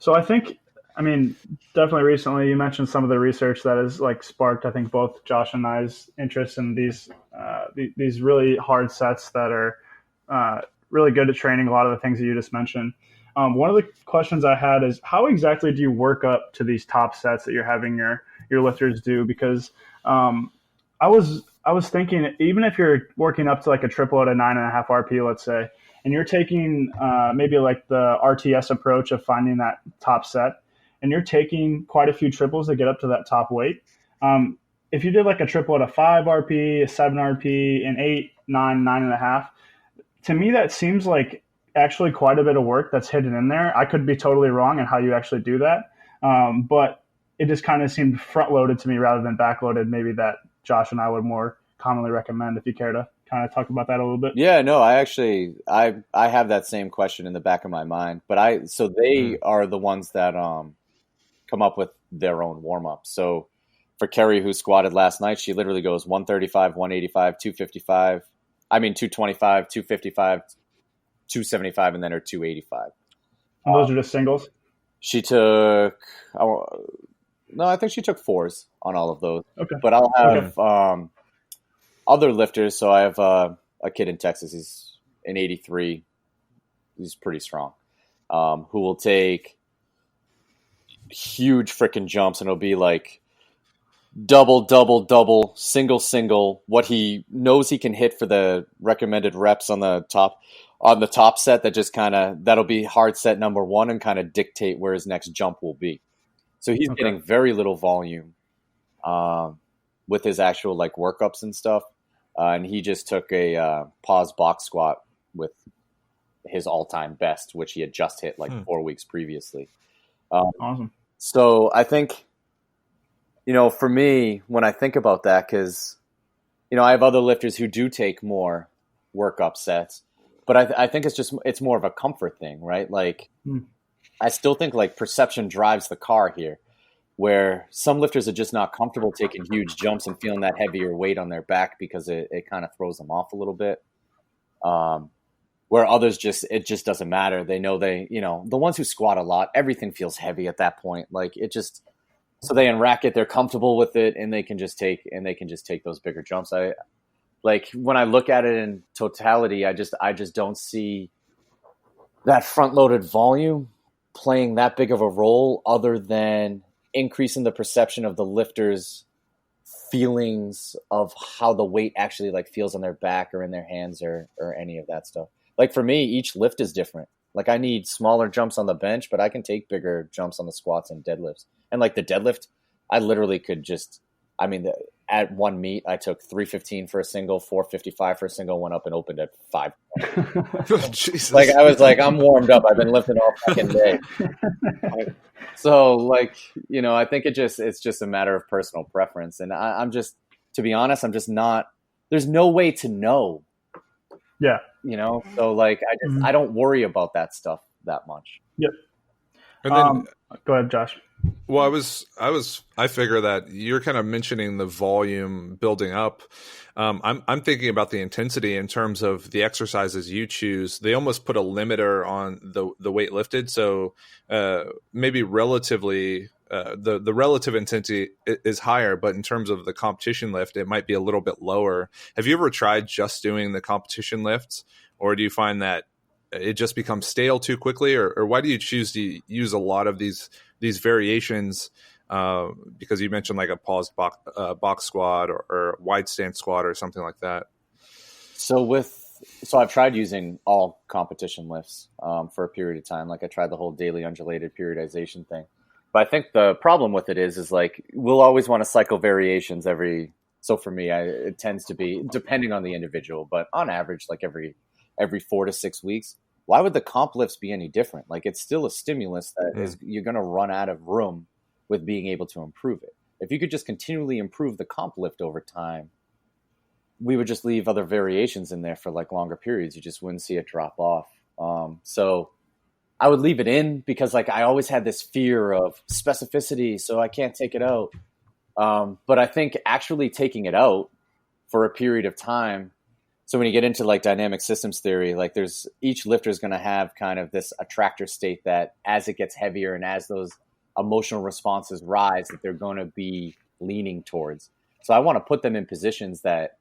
So I think, I mean, definitely recently you mentioned some of the research that has like sparked, I think, both Josh and I's interest in these really hard sets that are really good at training a lot of the things that you just mentioned. One of the questions I had is how exactly do you work up to these top sets that you're having your lifters do? Because I was thinking, even if you're working up to like a triple at a 9.5 RP, let's say, and you're taking maybe like the RTS approach of finding that top set, and you're taking quite a few triples to get up to that top weight. If you did like a triple at a 5 RP, a 7 RP, an 8, 9, 9.5, to me that seems like actually quite a bit of work that's hidden in there. I could be totally wrong in how you actually do that, but it just kind of seemed front-loaded to me rather than back-loaded, maybe that Josh and I would more commonly recommend. If you care to kind of talk about that a little bit. Yeah, no, I have that same question in the back of my mind, but they are the ones that come up with their own warm-up. So for Kerry, who squatted last night, she literally goes 135, 185, 255. I mean, 225, 255, 275, and then her 285. And those are just singles? She took, no, I think she took fours on all of those. Okay. But I'll have other lifters. So I have a kid in Texas. He's an 83. He's pretty strong. Who will take huge freaking jumps, and it'll be like double, double, double, single, single, what he knows he can hit for the recommended reps on the top set, that just kind of, that'll be hard set number one and kind of dictate where his next jump will be. So he's getting very little volume with his actual like workups and stuff. And he just took a pause box squat with his all-time best, which he had just hit like 4 weeks previously. Awesome. So I think, for me, when I think about that, because, I have other lifters who do take more workup sets, but I think it's more of a comfort thing, right? Like, I still think like perception drives the car here, where some lifters are just not comfortable taking huge jumps and feeling that heavier weight on their back because it kind of throws them off a little bit. Where others it just doesn't matter. They know the ones who squat a lot, everything feels heavy at that point. Like so they unrack it, they're comfortable with it, and they can just take those bigger jumps. When I look at it in totality, I just don't see that front loaded volume playing that big of a role, other than increasing the perception of the lifters' feelings of how the weight actually like feels on their back or in their hands or any of that stuff. Like for me, each lift is different. Like I need smaller jumps on the bench, but I can take bigger jumps on the squats and deadlifts. And like the deadlift, I literally could at one meet, I took 315 for a single, 455 for a single, went up and opened at 5. Jesus. Like I was like, I'm warmed up. I've been lifting all fucking day. So I think it's just a matter of personal preference. And I'm just, to be honest, I'm just not, there's no way to know. Yeah. So I don't worry about that stuff that much. Yep. And then, go ahead, Josh. Well, I figure that you're kind of mentioning the volume building up. I'm thinking about the intensity in terms of the exercises you choose. They almost put a limiter on the weight lifted. So maybe relatively, the relative intensity is higher, but in terms of the competition lift, it might be a little bit lower. Have you ever tried just doing the competition lifts, or do you find that it just becomes stale too quickly, or why do you choose to use a lot of these variations? Because you mentioned like a paused box squat or wide stance squat or something like that. So I've tried using all competition lifts for a period of time. Like I tried the whole daily undulated periodization thing. But I think the problem with it is like we'll always want to cycle variations so for me, it tends to be depending on the individual, but on average, like every 4 to 6 weeks. Why would the comp lifts be any different? Like it's still a stimulus that you're going to run out of room with being able to improve it. If you could just continually improve the comp lift over time, we would just leave other variations in there for like longer periods. You just wouldn't see it drop off. So I would leave it in because like I always had this fear of specificity, so I can't take it out. But I think actually taking it out for a period of time. So when you get into like dynamic systems theory, like each lifter is going to have kind of this attractor state that as it gets heavier and as those emotional responses rise, that they're going to be leaning towards. So I want to put them in positions that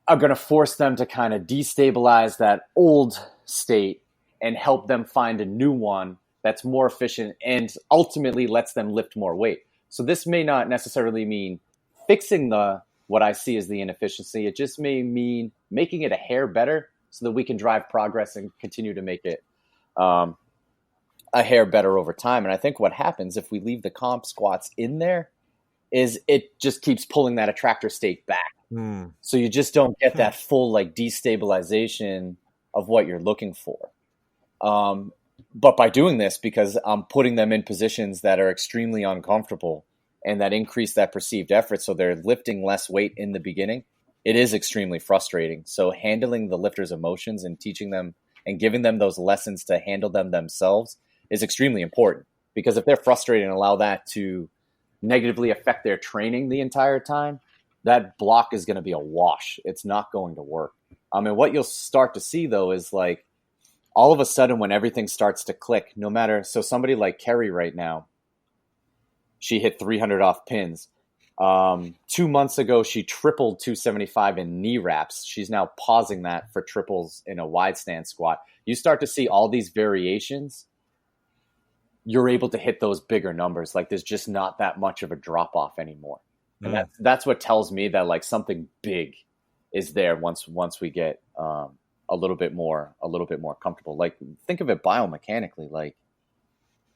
are going to force them to kind of destabilize that old state and help them find a new one that's more efficient and ultimately lets them lift more weight. So this may not necessarily mean fixing what I see as the inefficiency. It just may mean making it a hair better so that we can drive progress and continue to make it a hair better over time. And I think what happens if we leave the comp squats in there is it just keeps pulling that attractor state back. So you just don't get that full like destabilization of what you're looking for. But by doing this, because I'm putting them in positions that are extremely uncomfortable and that increase that perceived effort, so they're lifting less weight in the beginning, it is extremely frustrating. So handling the lifter's emotions and teaching them and giving them those lessons to handle them themselves is extremely important, because if they're frustrated and allow that to negatively affect their training the entire time, that block is going to be a wash. It's not going to work. And what you'll start to see though is like all of a sudden when everything starts to click, no matter, so somebody like Kerry right now, she hit 300 off pins. 2 months ago, she tripled 275 in knee wraps. She's now pausing that for triples in a wide stance squat. You start to see all these variations. You're able to hit those bigger numbers. Like there's just not that much of a drop off anymore. And that's what tells me that like something big is there once we get a little bit more comfortable. Like think of it biomechanically, like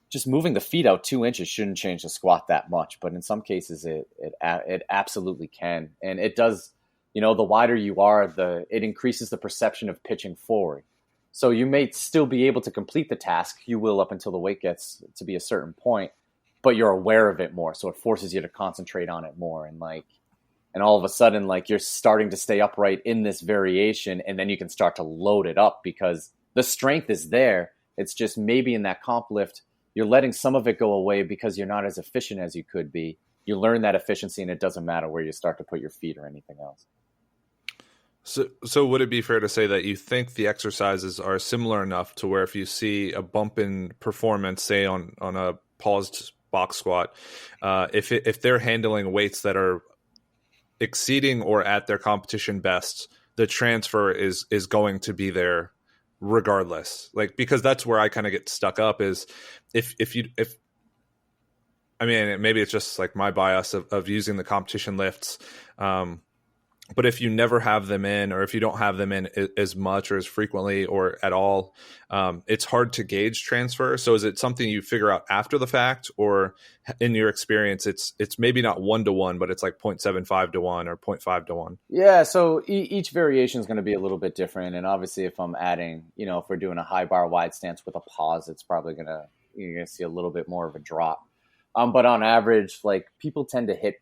just moving the feet out 2 inches shouldn't change the squat that much, but in some cases it absolutely can. And it does, you know, the wider you are, it increases the perception of pitching forward. So you may still be able to complete the task. You will up until the weight gets to be a certain point, but you're aware of it more. So it forces you to concentrate on it more. And all of a sudden, like you're starting to stay upright in this variation, and then you can start to load it up because the strength is there. It's just maybe in that comp lift, you're letting some of it go away because you're not as efficient as you could be. You learn that efficiency, and it doesn't matter where you start to put your feet or anything else. So would it be fair to say that you think the exercises are similar enough to where if you see a bump in performance, say on a paused box squat, if they're handling weights that are exceeding or at their competition best, the transfer is going to be there regardless? Like, because that's where I kind of get stuck up is if I mean, maybe it's just like my bias of using the competition lifts. But if you never have them in, or if you don't have them in as much or as frequently or at all, it's hard to gauge transfer. So is it something you figure out after the fact, or in your experience, it's maybe not 1-to-1, but it's like 0.75 to 1 or 0.5 to 1? Yeah. So each variation is going to be a little bit different. And obviously if I'm adding, you know, if we're doing a high bar wide stance with a pause, it's probably you're going to see a little bit more of a drop. But on average, like people tend to hit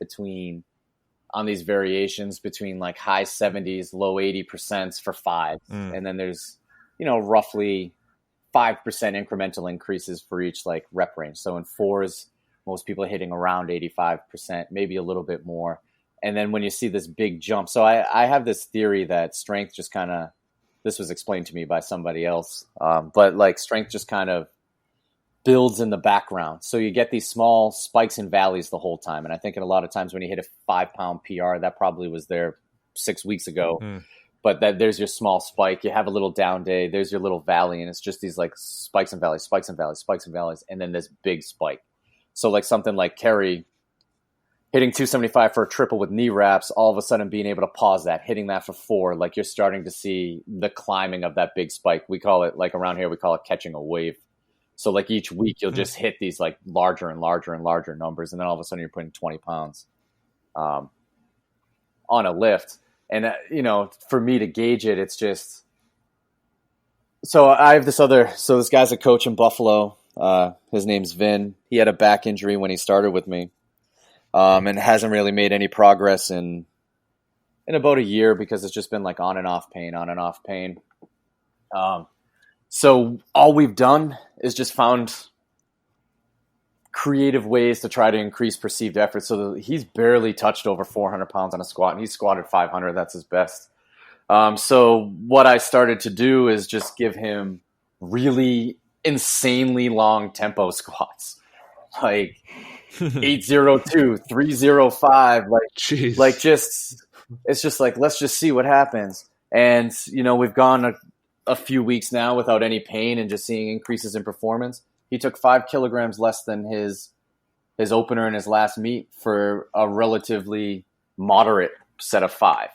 on these variations between like high 70s, low 80% for fives. And then there's, you know, roughly 5% incremental increases for each like rep range. So in fours, most people are hitting around 85%, maybe a little bit more. And then when you see this big jump, so I have this theory that strength just kind of, this was explained to me by somebody else, but like strength just kind of builds in the background. So you get these small spikes and valleys the whole time. And I think in a lot of times when you hit a 5-pound PR, that probably was there 6 weeks ago, but there's your small spike. You have a little down day. There's your little valley. And it's just these like spikes and valleys, spikes and valleys, spikes and valleys. And then this big spike. So like something like Kerry hitting 275 for a triple with knee wraps, all of a sudden being able to pause that, hitting that for 4, like you're starting to see the climbing of that big spike. We call it, like around here, we call it catching a wave. So like each week you'll just hit these like larger and larger and larger numbers. And then all of a sudden you're putting 20 pounds on a lift. And, you know, for me to gauge it, it's just, so I have this guy's a coach in Buffalo. His name's Vin. He had a back injury when he started with me, and hasn't really made any progress in about a year because it's just been like on and off pain. So all we've done is just found creative ways to try to increase perceived effort. So he's barely touched over 400 pounds on a squat, and he's squatted 500. That's his best. So what I started to do is just give him really insanely long tempo squats, like 802, 305, like, Jeez. like just, it's just like, let's just see what happens. And, you know, we've gone a few weeks now without any pain and just seeing increases in performance. He took 5 kilograms less than his opener in his last meet for a relatively moderate set of 5.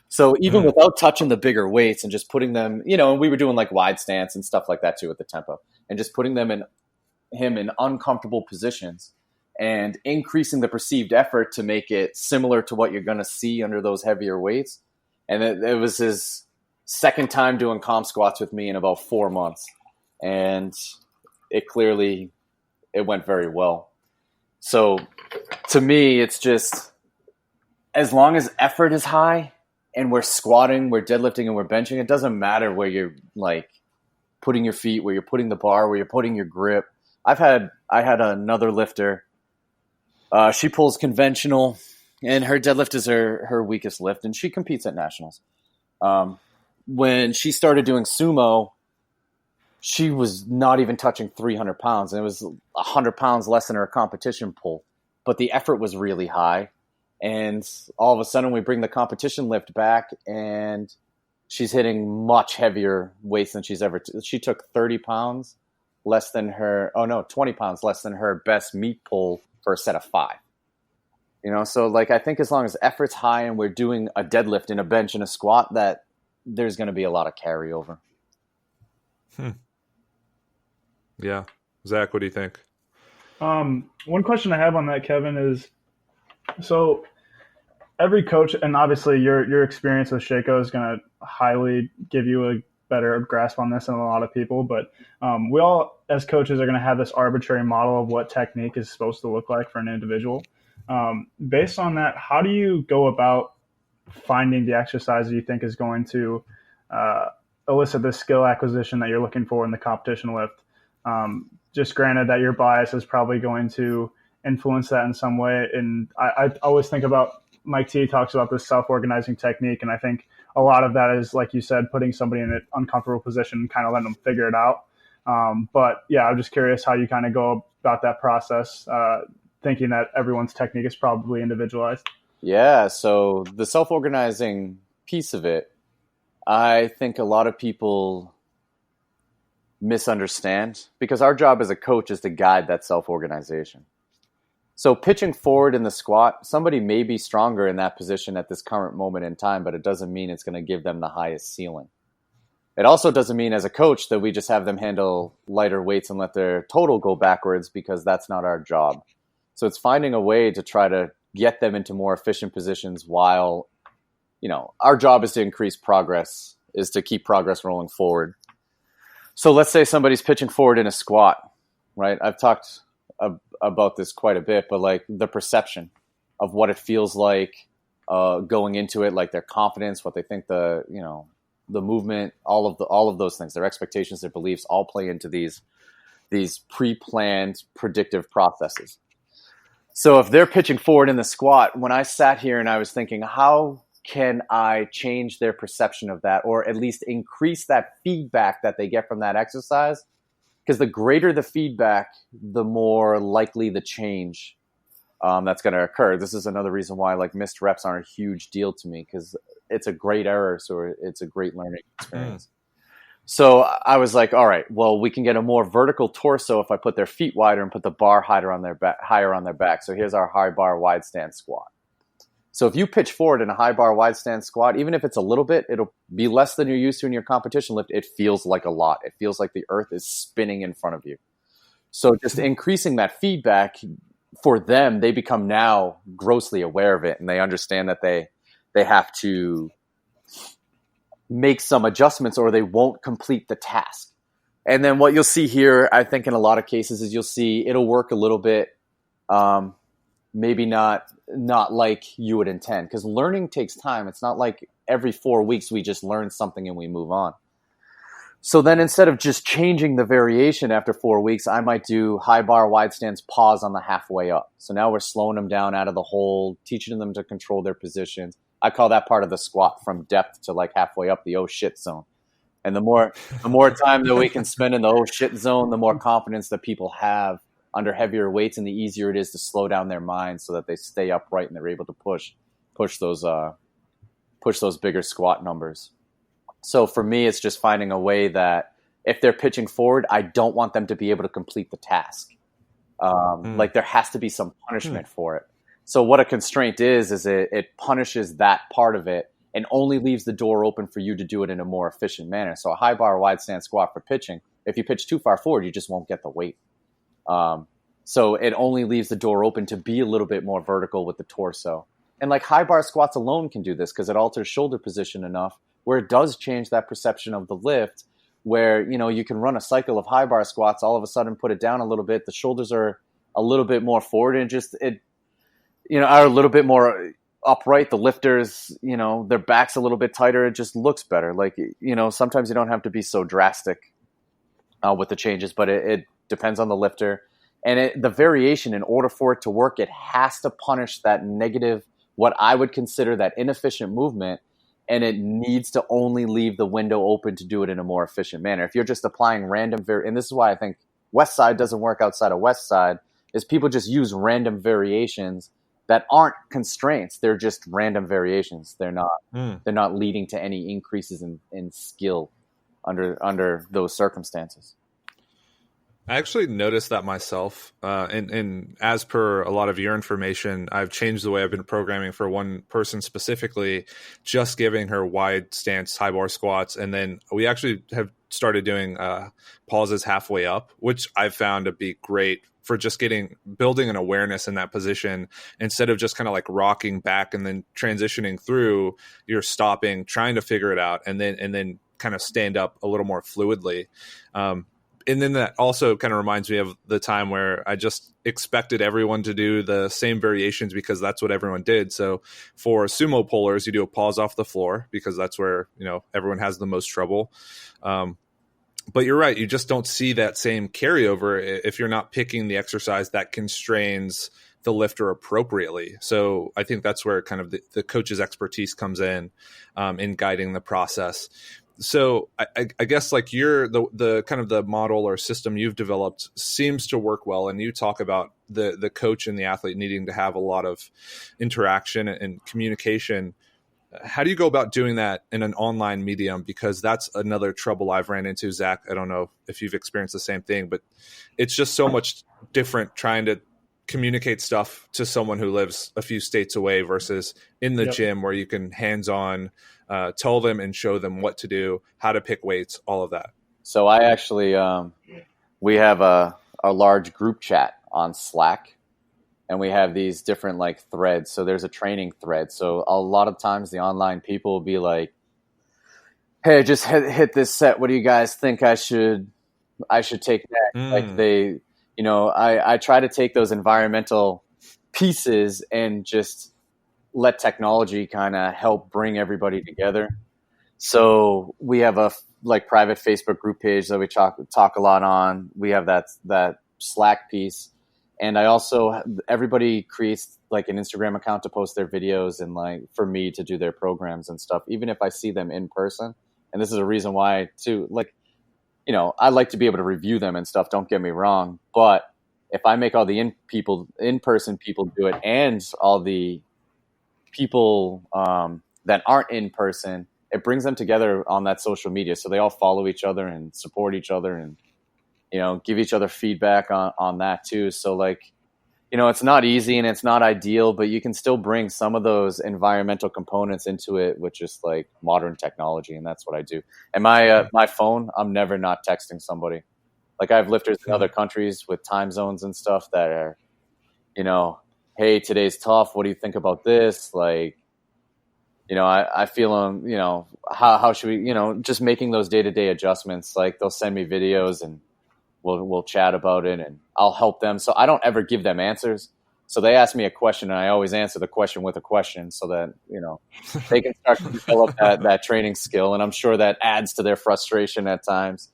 So even without touching the bigger weights and just putting them, you know, and we were doing like wide stance and stuff like that too at the tempo, and just putting them in uncomfortable positions and increasing the perceived effort to make it similar to what you're going to see under those heavier weights. And it was his second time doing comp squats with me in about 4 months. And it went very well. So to me, it's just, as long as effort is high and we're squatting, we're deadlifting, and we're benching, it doesn't matter where you're like putting your feet, where you're putting the bar, where you're putting your grip. I had another lifter She pulls conventional, and her deadlift is her weakest lift, and she competes at nationals. When she started doing sumo, she was not even touching 300 pounds, and it was 100 pounds less than her competition pull. But the effort was really high, and all of a sudden we bring the competition lift back, and she's hitting much heavier weights than she's ever. She took 30 pounds less than her. 20 pounds less than her best meet pull for a set of 5. So like I think as long as effort's high and we're doing a deadlift and a bench and a squat, that there's going to be a lot of carryover. Yeah. Zach, what do you think? One question I have on that, Kevin, is so every coach, and obviously your experience with Shaco is going to highly give you a better grasp on this than a lot of people, but we all as coaches are going to have this arbitrary model of what technique is supposed to look like for an individual. Based on that, how do you go about finding the exercise that you think is going to elicit the skill acquisition that you're looking for in the competition lift? Just granted that your bias is probably going to influence that in some way. And I always think about Mike T talks about this self-organizing technique. And I think a lot of that is, like you said, putting somebody in an uncomfortable position and kind of letting them figure it out. But yeah, I'm just curious how you kind of go about that process, thinking that everyone's technique is probably individualized. Yeah. So the self-organizing piece of it, I think a lot of people misunderstand, because our job as a coach is to guide that self-organization. So pitching forward in the squat, somebody may be stronger in that position at this current moment in time, but it doesn't mean it's going to give them the highest ceiling. It also doesn't mean as a coach that we just have them handle lighter weights and let their total go backwards, because that's not our job. So it's finding a way to try to get them into more efficient positions while, our job is to increase progress, is to keep progress rolling forward. So let's say somebody's pitching forward in a squat, right? I've talked about this quite a bit, but like the perception of what it feels like going into it, like their confidence, what they think the movement, all of those things, their expectations, their beliefs, all play into these pre-planned predictive processes. So if they're pitching forward in the squat, when I sat here and I was thinking, how can I change their perception of that, or at least increase that feedback that they get from that exercise? Because the greater the feedback, the more likely the change that's going to occur. This is another reason why like missed reps aren't a huge deal to me, because it's a great error, so it's a great learning experience. So I was like, all right, well, we can get a more vertical torso if I put their feet wider and put the bar higher on their back. So here's our high bar wide stance squat. So if you pitch forward in a high bar wide stance squat, even if it's a little bit, it'll be less than you're used to in your competition lift. It feels like a lot. It feels like the earth is spinning in front of you. So just increasing that feedback for them, they become now grossly aware of it, and they understand that they have to make some adjustments or they won't complete the task. And then what you'll see here, I think in a lot of cases, is you'll see it'll work a little bit, maybe not like you would intend, because learning takes time. It's not like every 4 weeks we just learn something and we move on. So then instead of just changing the variation after 4 weeks, I might do high bar wide stance pause on the halfway up. So now we're slowing them down out of the hold, teaching them to control their positions. I call that part of the squat, from depth to like halfway up, the oh shit zone. And the more time that we can spend in the oh shit zone, the more confidence that people have under heavier weights, and the easier it is to slow down their minds so that they stay upright and they're able to push those bigger squat numbers. So for me, it's just finding a way that if they're pitching forward, I don't want them to be able to complete the task. Like there has to be some punishment for it. So what a constraint is it punishes that part of it and only leaves the door open for you to do it in a more efficient manner. So a high bar wide stance squat for pitching, if you pitch too far forward, you just won't get the weight. So it only leaves the door open to be a little bit more vertical with the torso. And like high bar squats alone can do this, because it alters shoulder position enough where it does change that perception of the lift, where, you can run a cycle of high bar squats, all of a sudden put it down a little bit. The shoulders are a little bit more forward and are a little bit more upright. The lifters, their back's a little bit tighter. It just looks better. Like, sometimes you don't have to be so drastic with the changes, but it depends on the lifter. And the variation, in order for it to work, it has to punish that negative, what I would consider that inefficient movement. And it needs to only leave the window open to do it in a more efficient manner. If you're just applying random and this is why I think West Side doesn't work outside of West Side, is people just use random variations that aren't constraints. They're just random variations. They're not leading to any increases in skill under those circumstances. I actually noticed that myself. And as per a lot of your information, I've changed the way I've been programming for one person specifically, just giving her wide stance high bar squats. And then we actually have started doing pauses halfway up, which I've found to be great for just building an awareness in that position. Instead of just kind of like rocking back and then transitioning through, you're stopping, trying to figure it out, and then kind of stand up a little more fluidly. And then that also kind of reminds me of the time where I just expected everyone to do the same variations because that's what everyone did. So for sumo pullers, you do a pause off the floor because that's where, everyone has the most trouble. But you're right. You just don't see that same carryover if you're not picking the exercise that constrains the lifter appropriately. So I think that's where kind of the coach's expertise comes in guiding the process. So I guess like the kind of the model or system you've developed seems to work well. And you talk about the coach and the athlete needing to have a lot of interaction and communication. How do you go about doing that in an online medium? Because that's another trouble I've ran into, Zac. I don't know if you've experienced the same thing, but it's just so much different trying to communicate stuff to someone who lives a few states away versus in the gym where you can hands-on tell them and show them what to do, how to pick weights, all of that. So I actually, we have a large group chat on Slack, and we have these different like threads. So there's a training thread. So a lot of times the online people will be like, "Hey, just hit this set. What do you guys think I should take next?" Like they, I try to take those environmental pieces and just let technology kind of help bring everybody together. So we have a private Facebook group page that we talk a lot on. We have that Slack piece. And I also, everybody creates like an Instagram account to post their videos and like for me to do their programs and stuff, even if I see them in person. And this is a reason why too, I like to be able to review them and stuff. Don't get me wrong. But if I make all the in-person people do it and all the people that aren't in person, it brings them together on that social media. So they all follow each other and support each other and, give each other feedback on that too. So it's not easy and it's not ideal, but you can still bring some of those environmental components into it with just like modern technology. And that's what I do. And my phone, I'm never not texting somebody. Like I have lifters in other countries with time zones and stuff that are, "Hey, today's tough. What do you think about this?" Like, I feel them, how should we, just making those day-to-day adjustments. Like they'll send me videos and we'll chat about it and I'll help them. So I don't ever give them answers. So they ask me a question and I always answer the question with a question so that, they can start to develop that training skill. And I'm sure that adds to their frustration at times.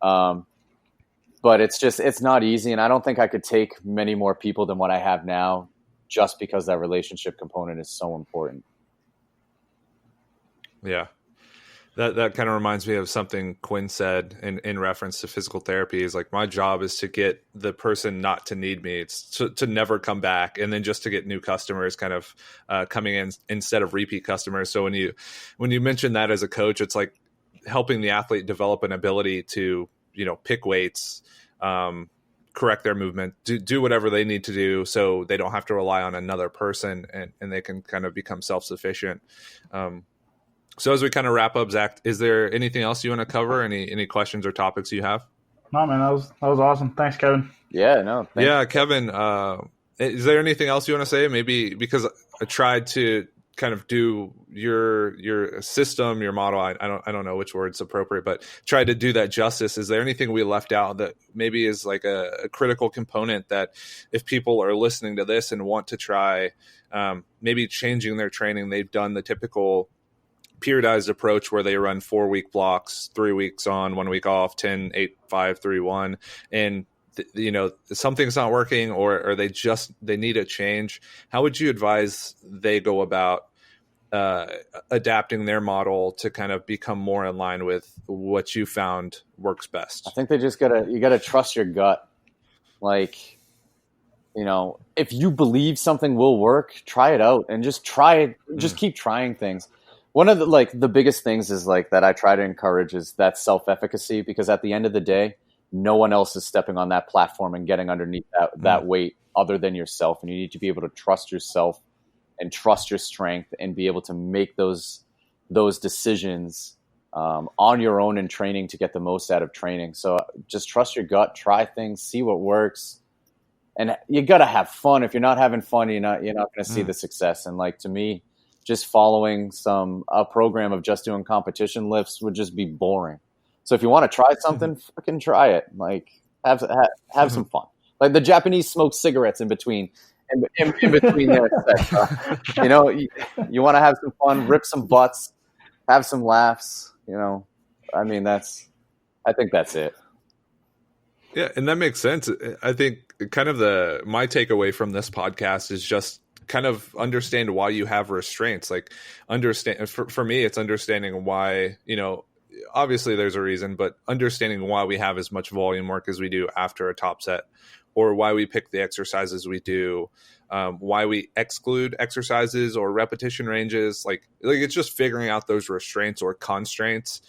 But it's not easy. And I don't think I could take many more people than what I have now just because that relationship component is so important. Yeah. That kind of reminds me of something Quinn said in reference to physical therapy is like, my job is to get the person not to need me. It's to never come back. And then just to get new customers kind of coming in instead of repeat customers. So when you mention that as a coach, it's like helping the athlete develop an ability to, pick weights, correct their movement, do whatever they need to do so they don't have to rely on another person and they can kind of become self-sufficient. So as we kind of wrap up, Zac, is there anything else you want to cover? Any questions or topics you have? No, man, that was awesome. Thanks, Kevin. Yeah, no. Yeah, Kevin, is there anything else you want to say? Maybe because I tried to kind of do your system, your model. I don't know which word's appropriate, but try to do that justice. Is there anything we left out that maybe is like a critical component that if people are listening to this and want to try maybe changing their training, they've done the typical periodized approach where they run 4-week blocks, 3 weeks on, 1 week off, 10, 8, 5, 3, 1. And something's not working, or they need a change, how would you advise they go about adapting their model to kind of become more in line with what you found works best? I think you gotta trust your gut. Like, if you believe something will work, try it out and just try it. Just keep trying things. One of the biggest things is that I try to encourage is that self-efficacy, because at the end of the day, no one else is stepping on that platform and getting underneath that weight other than yourself. And you need to be able to trust yourself and trust your strength and be able to make those decisions on your own in training to get the most out of training. So just trust your gut, try things, see what works. And you got to have fun. If you're not having fun, you're not going to see the success. And to me, just following a program of just doing competition lifts would just be boring. So if you want to try something, fucking try it. Have some fun. The Japanese smoke cigarettes in between their sets. You want to have some fun, rip some butts, have some laughs. I think that's it. Yeah, and that makes sense. I think kind of my takeaway from this podcast is just kind of understand why you have restraints. Understand, for me, it's understanding why, obviously there's a reason, but understanding why we have as much volume work as we do after a top set, or why we pick the exercises we do, why we exclude exercises or repetition ranges. It's just figuring out those restraints or constraints,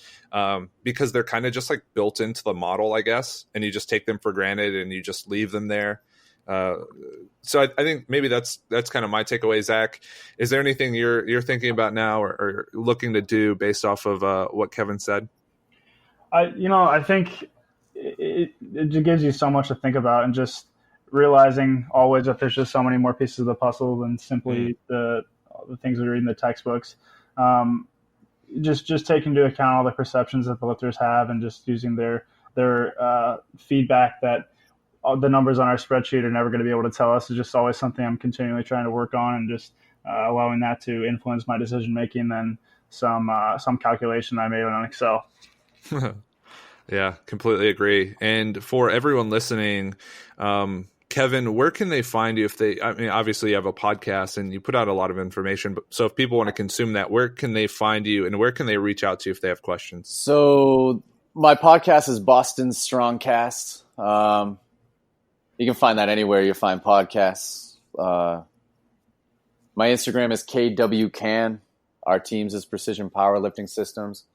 because they're kind of just built into the model, I guess, and you just take them for granted and you just leave them there. So I think maybe that's kind of my takeaway. Zach, is there anything you're thinking about now or looking to do based off of what Kevin said? I think it gives you so much to think about, and just realizing always that there's just so many more pieces of the puzzle than simply the things we read in the textbooks. Just take into account all the perceptions that the lifters have, and just using their feedback that the numbers on our spreadsheet are never going to be able to tell us, is just always something I'm continually trying to work on, and just allowing that to influence my decision making than some calculation I made on Excel. Yeah, completely agree. And for everyone listening, Kevin, where can they find you obviously you have a podcast and you put out a lot of information, but so if people want to consume that, where can they find you and where can they reach out to you if they have questions? So my podcast is Boston Strongcast. You can find that anywhere you find podcasts. My Instagram is KWCann. Our team's is Precision Powerlifting Systems.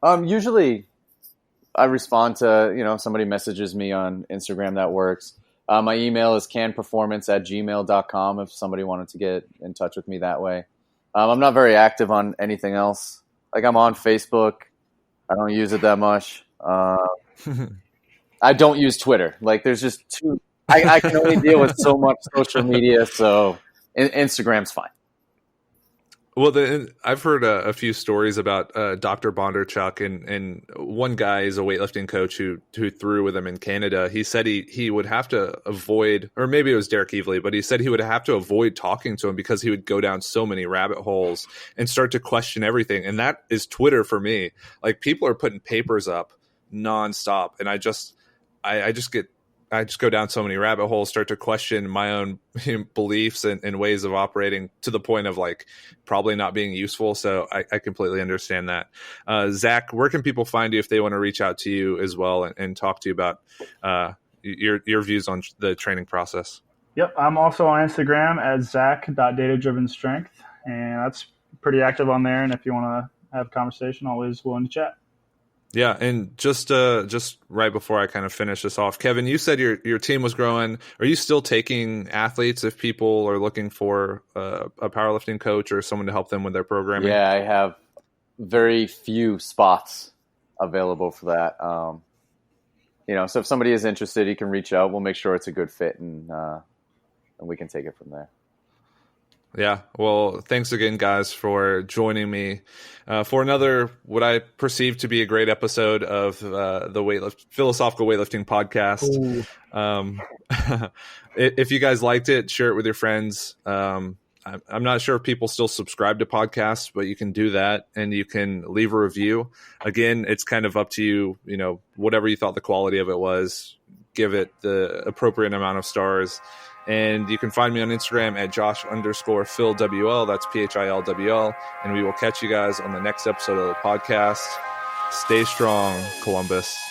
Usually I respond to, if somebody messages me on Instagram, that works. My email is cannperformance@gmail.com if somebody wanted to get in touch with me that way. I'm not very active on anything else. I'm on Facebook. I don't use it that much. I don't use Twitter. There's just too... I can only deal with so much social media, so Instagram's fine. Well, I've heard a few stories about Dr. Bondarchuk, and one guy is a weightlifting coach who threw with him in Canada. He said he would have to avoid, or maybe it was Derek Evely, but he said he would have to avoid talking to him because he would go down so many rabbit holes and start to question everything. And that is Twitter for me. People are putting papers up nonstop, and I just go down so many rabbit holes, start to question my own beliefs and ways of operating, to the point of probably not being useful. So I completely understand that. Zac, where can people find you if they want to reach out to you as well and talk to you about your views on the training process? Yep. I'm also on Instagram at zac.datadrivenstrength, and that's pretty active on there. And if you want to have a conversation, always willing to chat. Yeah, and just right before I kind of finish this off, Kevin, you said your team was growing. Are you still taking athletes if people are looking for a powerlifting coach or someone to help them with their programming? Yeah, I have very few spots available for that. So if somebody is interested, you can reach out. We'll make sure it's a good fit, and we can take it from there. Yeah. Well, thanks again, guys, for joining me for another, what I perceive to be a great episode of the Philosophical Weightlifting Podcast. If you guys liked it, share it with your friends. I'm not sure if people still subscribe to podcasts, but you can do that, and you can leave a review. Again, it's kind of up to you, whatever you thought the quality of it was. give it the appropriate amount of stars. And you can find me on Instagram at Josh_PhilWL. That's PhilWL. And we will catch you guys on the next episode of the podcast. Stay strong, Columbus.